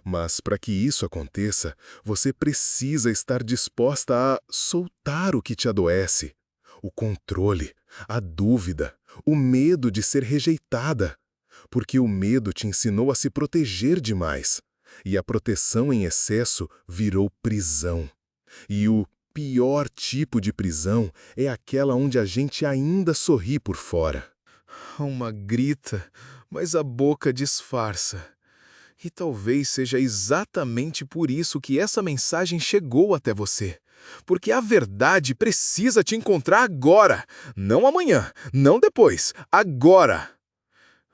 Mas para que isso aconteça, você precisa estar disposta a soltar o que te adoece. O controle, a dúvida, o medo de ser rejeitada. Porque o medo te ensinou a se proteger demais. E a proteção em excesso virou prisão. E o pior tipo de prisão é aquela onde a gente ainda sorri por fora. A alma grita, mas a boca disfarça. E talvez seja exatamente por isso que essa mensagem chegou até você. Porque a verdade precisa te encontrar agora, não amanhã, não depois, agora.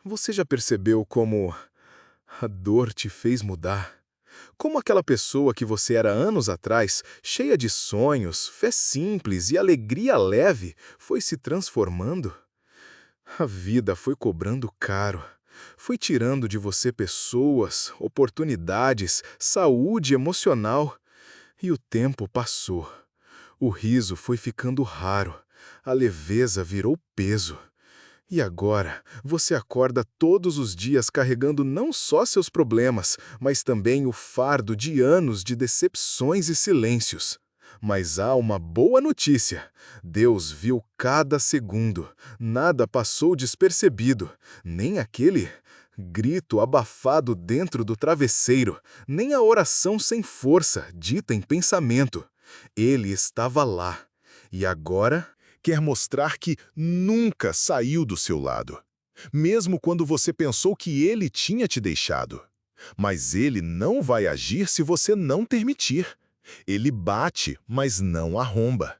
Você já percebeu como a dor te fez mudar? Como aquela pessoa que você era anos atrás, cheia de sonhos, fé simples e alegria leve, foi se transformando? A vida foi cobrando caro. Foi tirando de você pessoas, oportunidades, saúde emocional. E o tempo passou. O riso foi ficando raro. A leveza virou peso. E agora, você acorda todos os dias carregando não só seus problemas, mas também o fardo de anos de decepções e silêncios. Mas há uma boa notícia. Deus viu cada segundo. Nada passou despercebido. Nem aquele grito abafado dentro do travesseiro, nem a oração sem força, dita em pensamento. Ele estava lá. E agora quer mostrar que nunca saiu do seu lado, mesmo quando você pensou que ele tinha te deixado. Mas ele não vai agir se você não permitir. Ele bate, mas não arromba.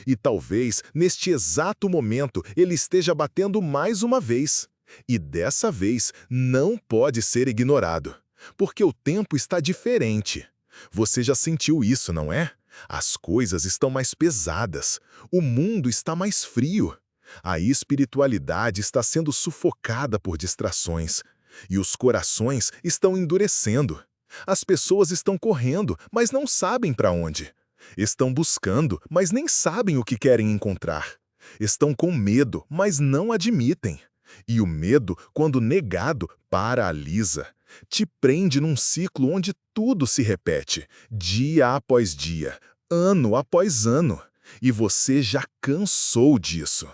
E talvez, neste exato momento, ele esteja batendo mais uma vez. E dessa vez não pode ser ignorado, porque o tempo está diferente. Você já sentiu isso, não é? As coisas estão mais pesadas, o mundo está mais frio. A espiritualidade está sendo sufocada por distrações. E os corações estão endurecendo. As pessoas estão correndo, mas não sabem para onde. Estão buscando, mas nem sabem o que querem encontrar. Estão com medo, mas não admitem. E o medo, quando negado, paralisa. Te prende num ciclo onde tudo se repete, dia após dia, ano após ano. E você já cansou disso.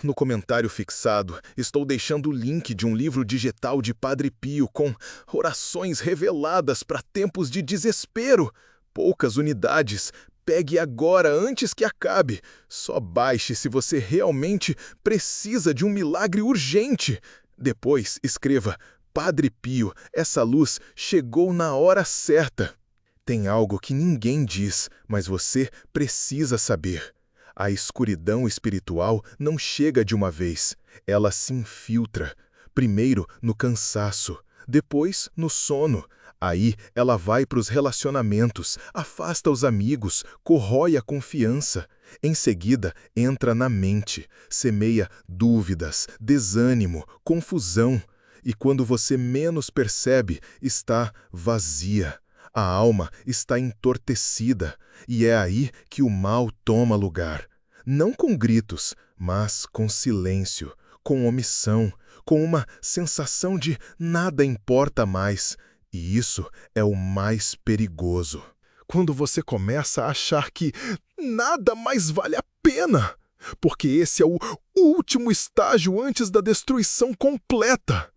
No comentário fixado, estou deixando o link de um livro digital de Padre Pio com orações reveladas para tempos de desespero. Poucas unidades. Pegue agora antes que acabe. Só baixe se você realmente precisa de um milagre urgente. Depois, escreva: Padre Pio, essa luz chegou na hora certa. Tem algo que ninguém diz, mas você precisa saber. A escuridão espiritual não chega de uma vez. Ela se infiltra. Primeiro no cansaço, depois no sono. Aí ela vai para os relacionamentos, afasta os amigos, corrói a confiança. Em seguida, entra na mente, semeia dúvidas, desânimo, confusão. E quando você menos percebe, está vazia. A alma está entorpecida, e é aí que o mal toma lugar. Não com gritos, mas com silêncio, com omissão, com uma sensação de nada importa mais. E isso é o mais perigoso. Quando você começa a achar que nada mais vale a pena, porque esse é o último estágio antes da destruição completa.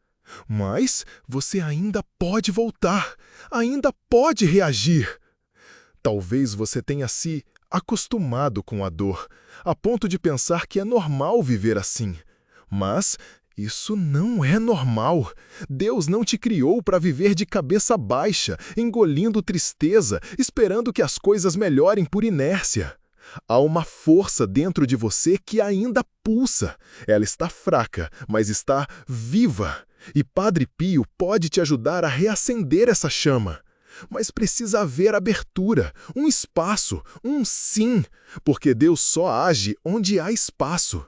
Mas você ainda pode voltar, ainda pode reagir. Talvez você tenha se acostumado com a dor, a ponto de pensar que é normal viver assim. Mas isso não é normal. Deus não te criou para viver de cabeça baixa, engolindo tristeza, esperando que as coisas melhorem por inércia. Há uma força dentro de você que ainda pulsa. Ela está fraca, mas está viva. E Padre Pio pode te ajudar a reacender essa chama. Mas precisa haver abertura, um espaço, um sim, porque Deus só age onde há espaço.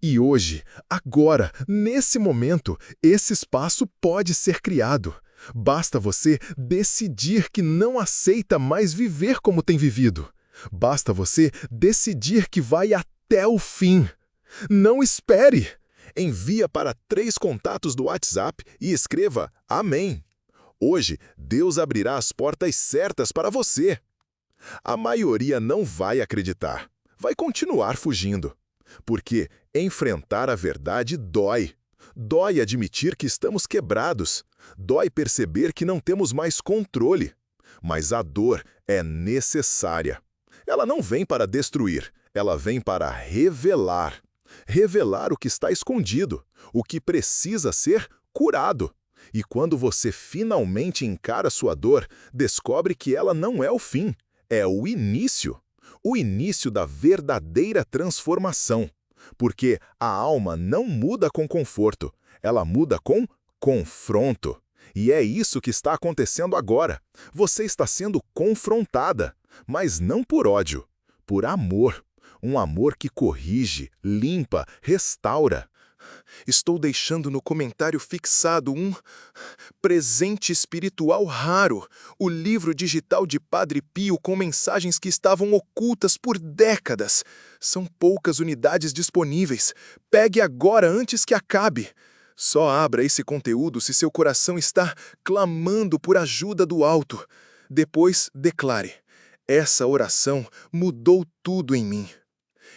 E hoje, agora, nesse momento, esse espaço pode ser criado. Basta você decidir que não aceita mais viver como tem vivido. Basta você decidir que vai até o fim. Não espere! Envia para 3 contatos do WhatsApp e escreva Amém. Hoje, Deus abrirá as portas certas para você. A maioria não vai acreditar. Vai continuar fugindo. Porque enfrentar a verdade dói. Dói admitir que estamos quebrados. Dói perceber que não temos mais controle. Mas a dor é necessária. Ela não vem para destruir, ela vem para revelar. Revelar o que está escondido, o que precisa ser curado. E quando você finalmente encara sua dor, descobre que ela não é o fim, é o início. O início da verdadeira transformação. Porque a alma não muda com conforto, ela muda com confronto. E é isso que está acontecendo agora. Você está sendo confrontada, mas não por ódio, por amor. Um amor que corrige, limpa, restaura. Estou deixando no comentário fixado um presente espiritual raro, o livro digital de Padre Pio com mensagens que estavam ocultas por décadas. São poucas unidades disponíveis. Pegue agora antes que acabe. Só abra esse conteúdo se seu coração está clamando por ajuda do alto. Depois, declare: essa oração mudou tudo em mim.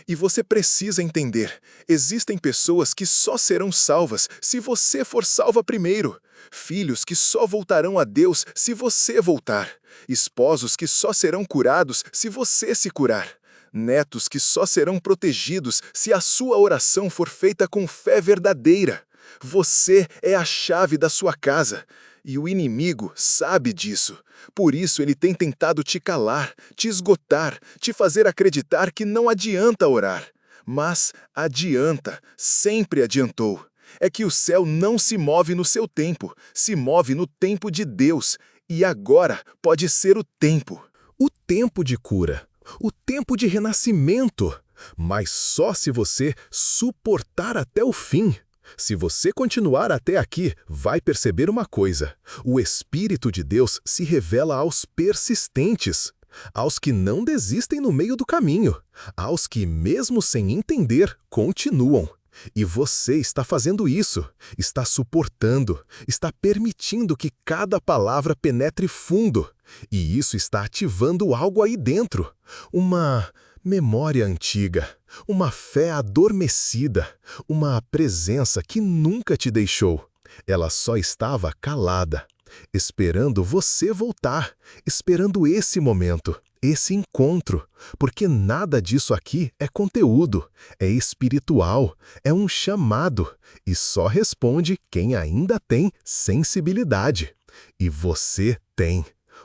E você precisa entender, existem pessoas que só serão salvas se você for salva primeiro. Filhos que só voltarão a Deus se você voltar. Esposos que só serão curados se você se curar. Netos que só serão protegidos se a sua oração for feita com fé verdadeira. Você é a chave da sua casa. E o inimigo sabe disso. Por isso ele tem tentado te calar, te esgotar, te fazer acreditar que não adianta orar. Mas adianta, sempre adiantou. É que o céu não se move no seu tempo, se move no tempo de Deus. E agora pode ser o tempo. O tempo de cura, o tempo de renascimento. Mas só se você suportar até o fim. Se você continuar até aqui, vai perceber uma coisa. O Espírito de Deus se revela aos persistentes, aos que não desistem no meio do caminho, aos que, mesmo sem entender, continuam. E você está fazendo isso, está suportando, está permitindo que cada palavra penetre fundo. E isso está ativando algo aí dentro. Uma memória antiga, uma fé adormecida, uma presença que nunca te deixou. Ela só estava calada, esperando você voltar, esperando esse momento, esse encontro, porque nada disso aqui é conteúdo, é espiritual, é um chamado, e só responde quem ainda tem sensibilidade. E você tem.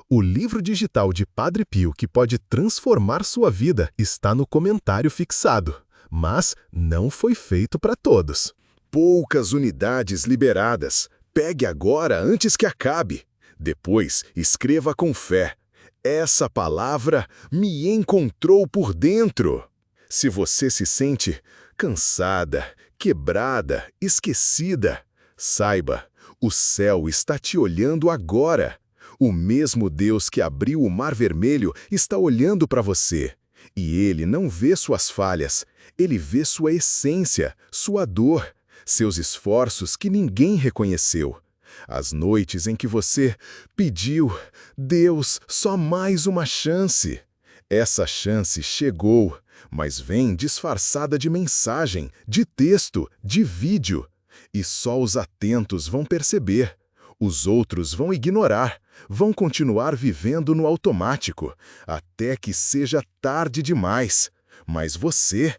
O livro digital de Padre Pio que pode transformar sua vida está no comentário fixado, mas não foi feito para todos. Poucas unidades liberadas. Pegue agora antes que acabe. Depois, escreva com fé: essa palavra me encontrou por dentro. Se você se sente cansada, quebrada, esquecida, saiba, o céu está te olhando agora. O mesmo Deus que abriu o Mar Vermelho está olhando para você. E Ele não vê suas falhas, Ele vê sua essência, sua dor, seus esforços que ninguém reconheceu. As noites em que você pediu: Deus, só mais uma chance. Essa chance chegou, mas vem disfarçada de mensagem, de texto, de vídeo. E só os atentos vão perceber. Os outros vão ignorar, vão continuar vivendo no automático, até que seja tarde demais. Mas você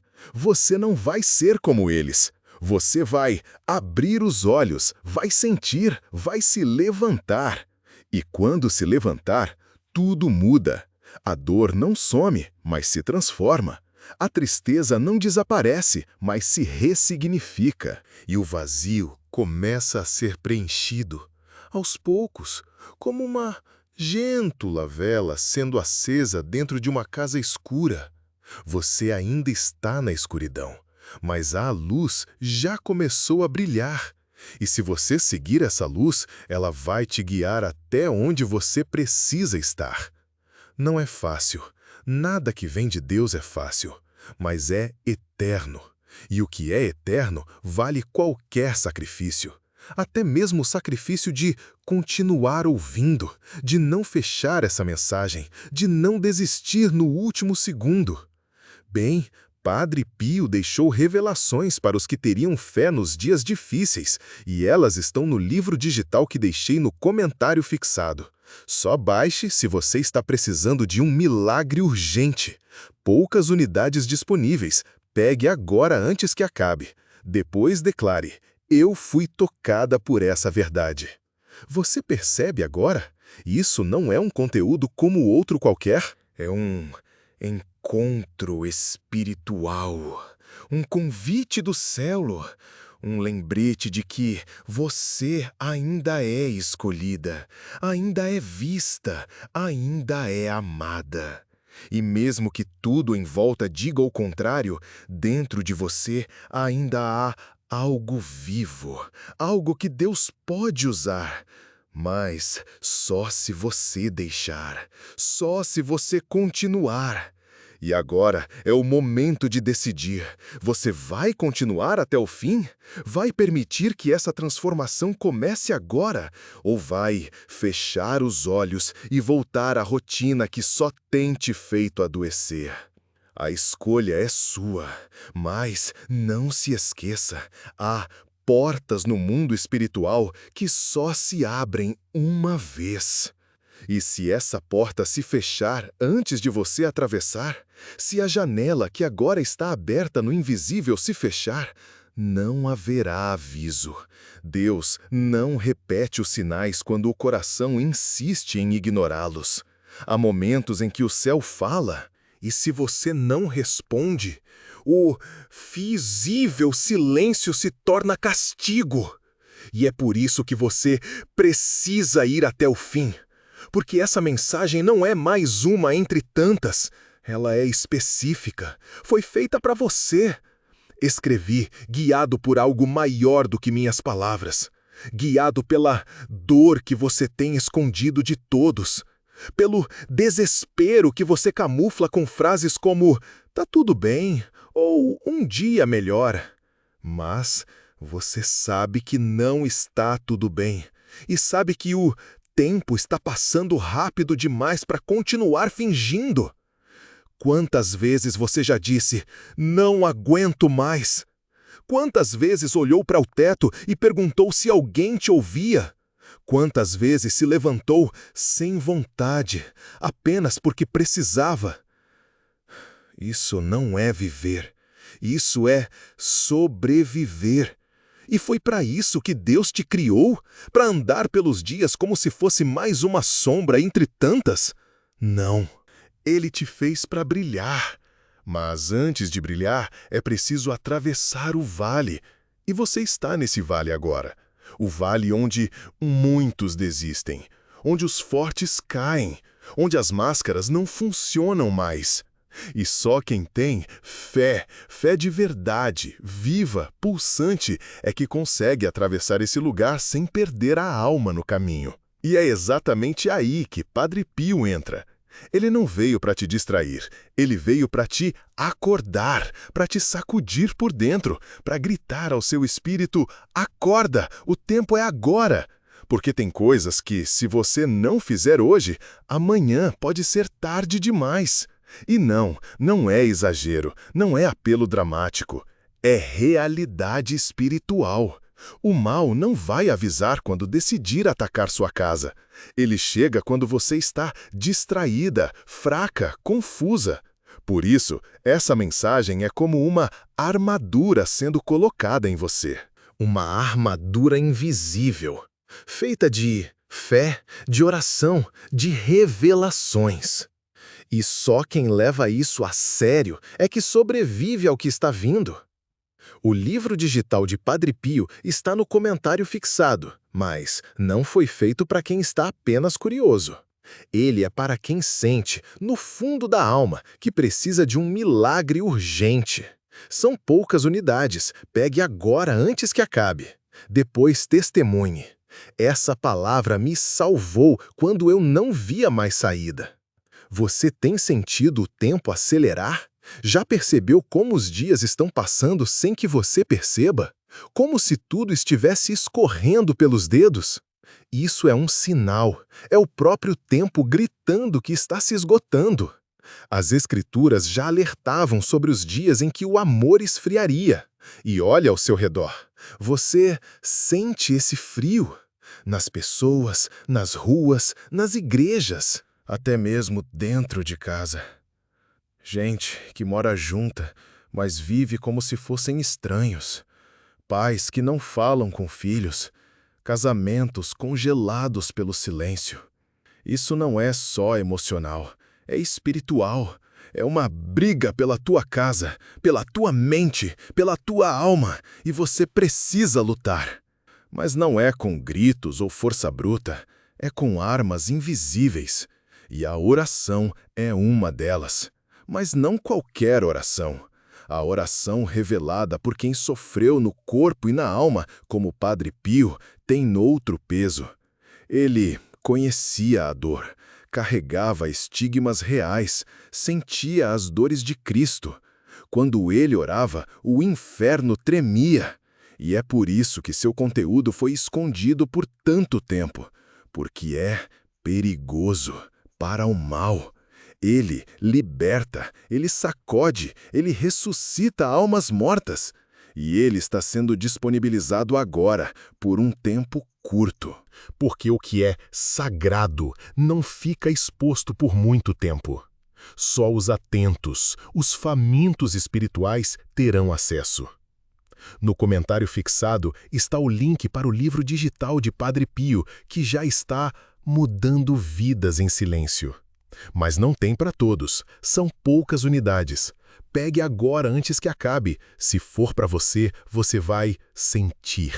não vai ser como eles. Você vai abrir os olhos, vai sentir, vai se levantar. E quando se levantar, tudo muda. A dor não some, mas se transforma. A tristeza não desaparece, mas se ressignifica. E o vazio começa a ser preenchido, aos poucos, como uma gêntula vela sendo acesa dentro de uma casa escura. Você ainda está na escuridão, mas a luz já começou a brilhar. E se você seguir essa luz, ela vai te guiar até onde você precisa estar. Não é fácil, Nada que vem de Deus é fácil, mas é eterno. E o que é eterno vale qualquer sacrifício. Até mesmo o sacrifício de continuar ouvindo, de não fechar essa mensagem, de não desistir no último segundo. Bem, Padre Pio deixou revelações para os que teriam fé nos dias difíceis, e elas estão no livro digital que deixei no comentário fixado. Só baixe se você está precisando de um milagre urgente. Poucas unidades disponíveis. Pegue agora antes que acabe. Depois declare: eu fui tocada por essa verdade. Você percebe agora? Isso não é um conteúdo como outro qualquer. É um encontro espiritual, um convite do céu, um lembrete de que você ainda é escolhida, ainda é vista, ainda é amada. E mesmo que tudo em volta diga o contrário, dentro de você ainda há algo vivo, algo que Deus pode usar. Mas só se você deixar, só se você continuar. E agora é o momento de decidir. Você vai continuar até o fim? Vai permitir que essa transformação comece agora? Ou vai fechar os olhos e voltar à rotina que só tem te feito adoecer? A escolha é sua, mas não se esqueça, há portas no mundo espiritual que só se abrem uma vez. E se essa porta se fechar antes de você atravessar, se a janela que agora está aberta no invisível se fechar, não haverá aviso. Deus não repete os sinais quando o coração insiste em ignorá-los. Há momentos em que o céu fala, e se você não responde, o visível silêncio se torna castigo. E é por isso que você precisa ir até o fim. Porque essa mensagem não é mais uma entre tantas. Ela é específica. Foi feita para você. Escrevi guiado por algo maior do que minhas palavras. Guiado pela dor que você tem escondido de todos. Pelo desespero que você camufla com frases como "tá tudo bem" ou "um dia melhor". Mas você sabe que não está tudo bem. E sabe que o tempo está passando rápido demais para continuar fingindo. Quantas vezes você já disse, não aguento mais? Quantas vezes olhou para o teto e perguntou se alguém te ouvia? Quantas vezes se levantou sem vontade, apenas porque precisava? Isso não é viver. Isso é sobreviver. E foi para isso que Deus te criou? Para andar pelos dias como se fosse mais uma sombra entre tantas? Não. Ele te fez para brilhar. Mas antes de brilhar, é preciso atravessar o vale. E você está nesse vale agora. O vale onde muitos desistem. Onde os fortes caem. Onde as máscaras não funcionam mais. E só quem tem fé, fé de verdade, viva, pulsante, é que consegue atravessar esse lugar sem perder a alma no caminho. E é exatamente aí que Padre Pio entra. Ele não veio para te distrair, ele veio para te acordar, para te sacudir por dentro, para gritar ao seu espírito: acorda, o tempo é agora. Porque tem coisas que, se você não fizer hoje, amanhã pode ser tarde demais. E não é exagero, não é apelo dramático, é realidade espiritual. O mal não vai avisar quando decidir atacar sua casa. Ele chega quando você está distraída, fraca, confusa. Por isso, essa mensagem é como uma armadura sendo colocada em você. Uma armadura invisível, feita de fé, de oração, de revelações. E só quem leva isso a sério é que sobrevive ao que está vindo. O livro digital de Padre Pio está no comentário fixado, mas não foi feito para quem está apenas curioso. Ele é para quem sente, no fundo da alma, que precisa de um milagre urgente. São poucas unidades, pegue agora antes que acabe. Depois testemunhe. Essa palavra me salvou quando eu não via mais saída. Você tem sentido o tempo acelerar? Já percebeu como os dias estão passando sem que você perceba? Como se tudo estivesse escorrendo pelos dedos? Isso é um sinal, é o próprio tempo gritando que está se esgotando. As Escrituras já alertavam sobre os dias em que o amor esfriaria. E olha ao seu redor. Você sente esse frio? Nas pessoas, nas ruas, nas igrejas, até mesmo dentro de casa. Gente que mora junta, mas vive como se fossem estranhos. Pais que não falam com filhos. Casamentos congelados pelo silêncio. Isso não é só emocional, é espiritual. É uma briga pela tua casa, pela tua mente, pela tua alma, e você precisa lutar. Mas não é com gritos ou força bruta, é com armas invisíveis. E a oração é uma delas. Mas não qualquer oração. A oração revelada por quem sofreu no corpo e na alma, como o Padre Pio, tem outro peso. Ele conhecia a dor, carregava estigmas reais, sentia as dores de Cristo. Quando ele orava, o inferno tremia. E é por isso que seu conteúdo foi escondido por tanto tempo, porque é perigoso para o mal. Ele liberta, ele sacode, ele ressuscita almas mortas. E ele está sendo disponibilizado agora, por um tempo curto. Porque o que é sagrado não fica exposto por muito tempo. Só os atentos, os famintos espirituais terão acesso. No comentário fixado está o link para o livro digital de Padre Pio, que já está mudando vidas em silêncio. Mas não tem para todos, são poucas unidades. Pegue agora antes que acabe. Se for para você, você vai sentir.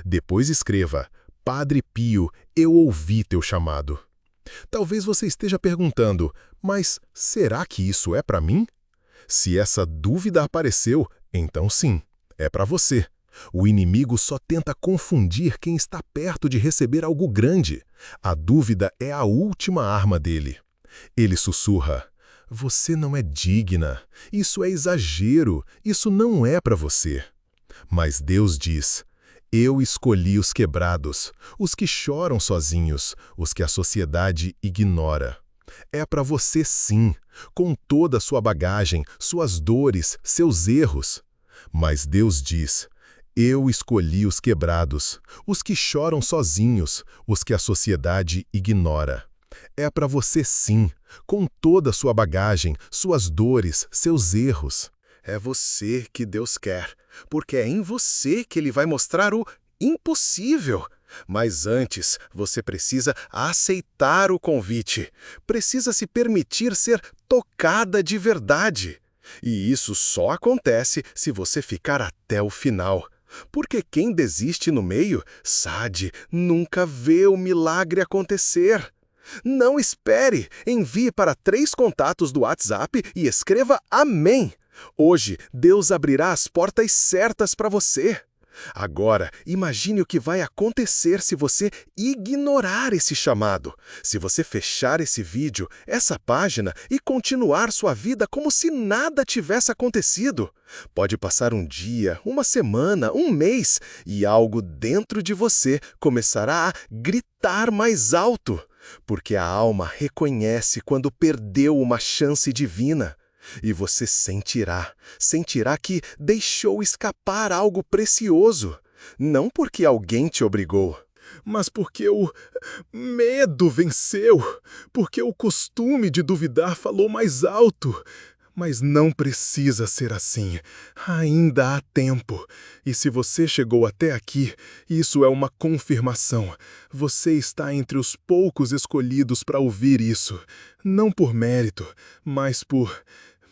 Depois escreva: Padre Pio, eu ouvi teu chamado. Talvez você esteja perguntando, mas será que isso é para mim? Se essa dúvida apareceu, então sim, é para você. O inimigo só tenta confundir quem está perto de receber algo grande. A dúvida é a última arma dele. Ele sussurra: você não é digna, isso é exagero, isso não é para você. Mas Deus diz: eu escolhi os quebrados, os que choram sozinhos, os que a sociedade ignora. É para você sim, com toda a sua bagagem, suas dores, seus erros. Mas Deus diz: eu escolhi os quebrados, os que choram sozinhos, os que a sociedade ignora. É para você sim, com toda a sua bagagem, suas dores, seus erros. É você que Deus quer, porque é em você que Ele vai mostrar o impossível. Mas antes, você precisa aceitar o convite. Precisa se permitir ser tocada de verdade. E isso só acontece se você ficar até o final. Porque quem desiste no meio, sabe, nunca vê o milagre acontecer. Não espere, envie para 3 contatos do WhatsApp e escreva Amém. Hoje, Deus abrirá as portas certas para você. Agora, imagine o que vai acontecer se você ignorar esse chamado, se você fechar esse vídeo, essa página e continuar sua vida como se nada tivesse acontecido. Pode passar um dia, uma semana, um mês, e algo dentro de você começará a gritar mais alto, porque a alma reconhece quando perdeu uma chance divina. E você sentirá que deixou escapar algo precioso. Não porque alguém te obrigou, mas porque o medo venceu, porque o costume de duvidar falou mais alto. Mas não precisa ser assim. Ainda há tempo. E se você chegou até aqui, isso é uma confirmação. Você está entre os poucos escolhidos para ouvir isso. Não por mérito, mas por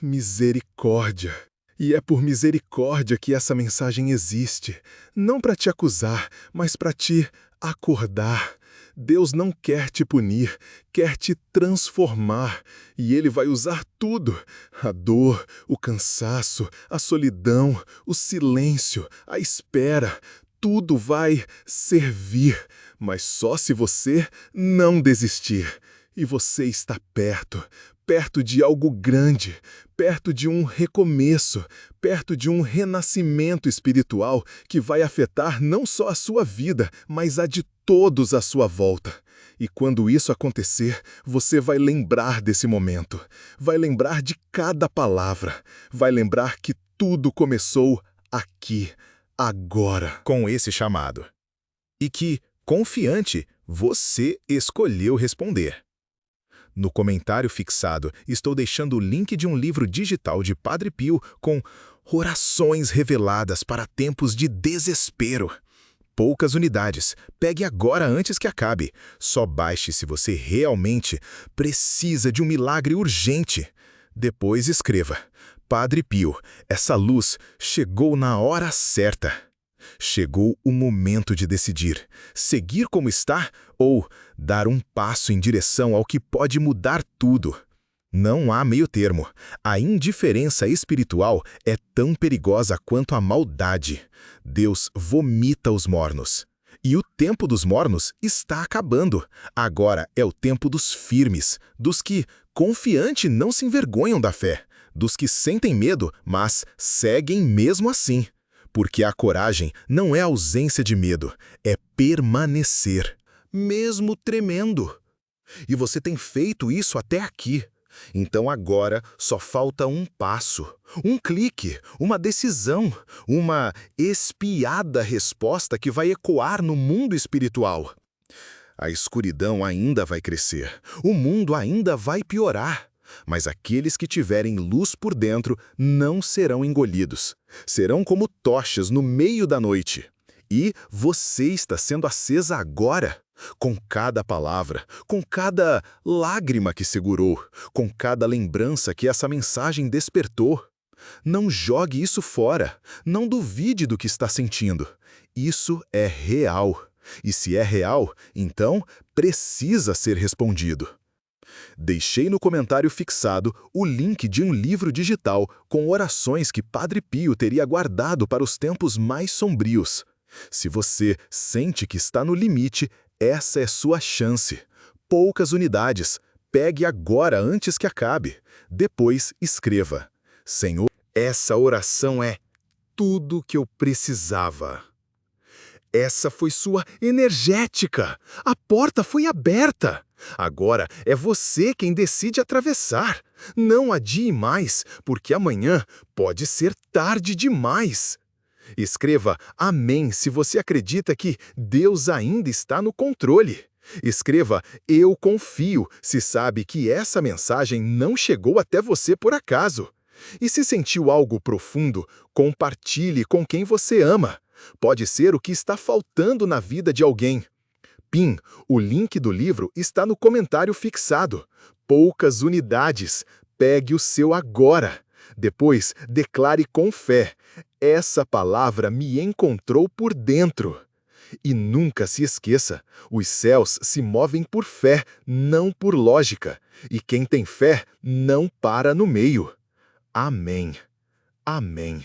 misericórdia. E é por misericórdia que essa mensagem existe. Não para te acusar, mas para te acordar. Deus não quer te punir, quer te transformar. E Ele vai usar tudo: a dor, o cansaço, a solidão, o silêncio, a espera. Tudo vai servir, mas só se você não desistir. E você está perto, perto de algo grande, perto de um recomeço, perto de um renascimento espiritual que vai afetar não só a sua vida, mas a de todos à sua volta. E quando isso acontecer, você vai lembrar desse momento, vai lembrar de cada palavra, vai lembrar que tudo começou aqui, agora, com esse chamado. E que, confiante, você escolheu responder. No comentário fixado, estou deixando o link de um livro digital de Padre Pio com orações reveladas para tempos de desespero. Poucas unidades. Pegue agora antes que acabe. Só baixe se você realmente precisa de um milagre urgente. Depois escreva: Padre Pio, essa luz chegou na hora certa. Chegou o momento de decidir, seguir como está ou dar um passo em direção ao que pode mudar tudo. Não há meio termo. A indiferença espiritual é tão perigosa quanto a maldade. Deus vomita os mornos. E o tempo dos mornos está acabando. Agora é o tempo dos firmes, dos que, confiante, não se envergonham da fé, dos que sentem medo, mas seguem mesmo assim. Porque a coragem não é ausência de medo, é permanecer, mesmo tremendo. E você tem feito isso até aqui. Então agora só falta um passo, um clique, uma decisão, uma espiada resposta que vai ecoar no mundo espiritual. A escuridão ainda vai crescer, o mundo ainda vai piorar. Mas aqueles que tiverem luz por dentro não serão engolidos. Serão como tochas no meio da noite. E você está sendo acesa agora, com cada palavra, com cada lágrima que segurou, com cada lembrança que essa mensagem despertou. Não jogue isso fora, não duvide do que está sentindo. Isso é real. E se é real, então precisa ser respondido. Deixei no comentário fixado o link de um livro digital com orações que Padre Pio teria guardado para os tempos mais sombrios. Se você sente que está no limite, essa é sua chance. Poucas unidades. Pegue agora antes que acabe. Depois escreva: Senhor, essa oração é tudo que eu precisava. Essa foi sua energética. A porta foi aberta. Agora é você quem decide atravessar. Não adie mais, porque amanhã pode ser tarde demais. Escreva amém se você acredita que Deus ainda está no controle. Escreva eu confio se sabe que essa mensagem não chegou até você por acaso. E se sentiu algo profundo, compartilhe com quem você ama. Pode ser o que está faltando na vida de alguém. PIN, o link do livro está no comentário fixado. Poucas unidades. Pegue o seu agora. Depois, declare com fé: essa palavra me encontrou por dentro. E nunca se esqueça, os céus se movem por fé, não por lógica. E quem tem fé não para no meio. Amém. Amém.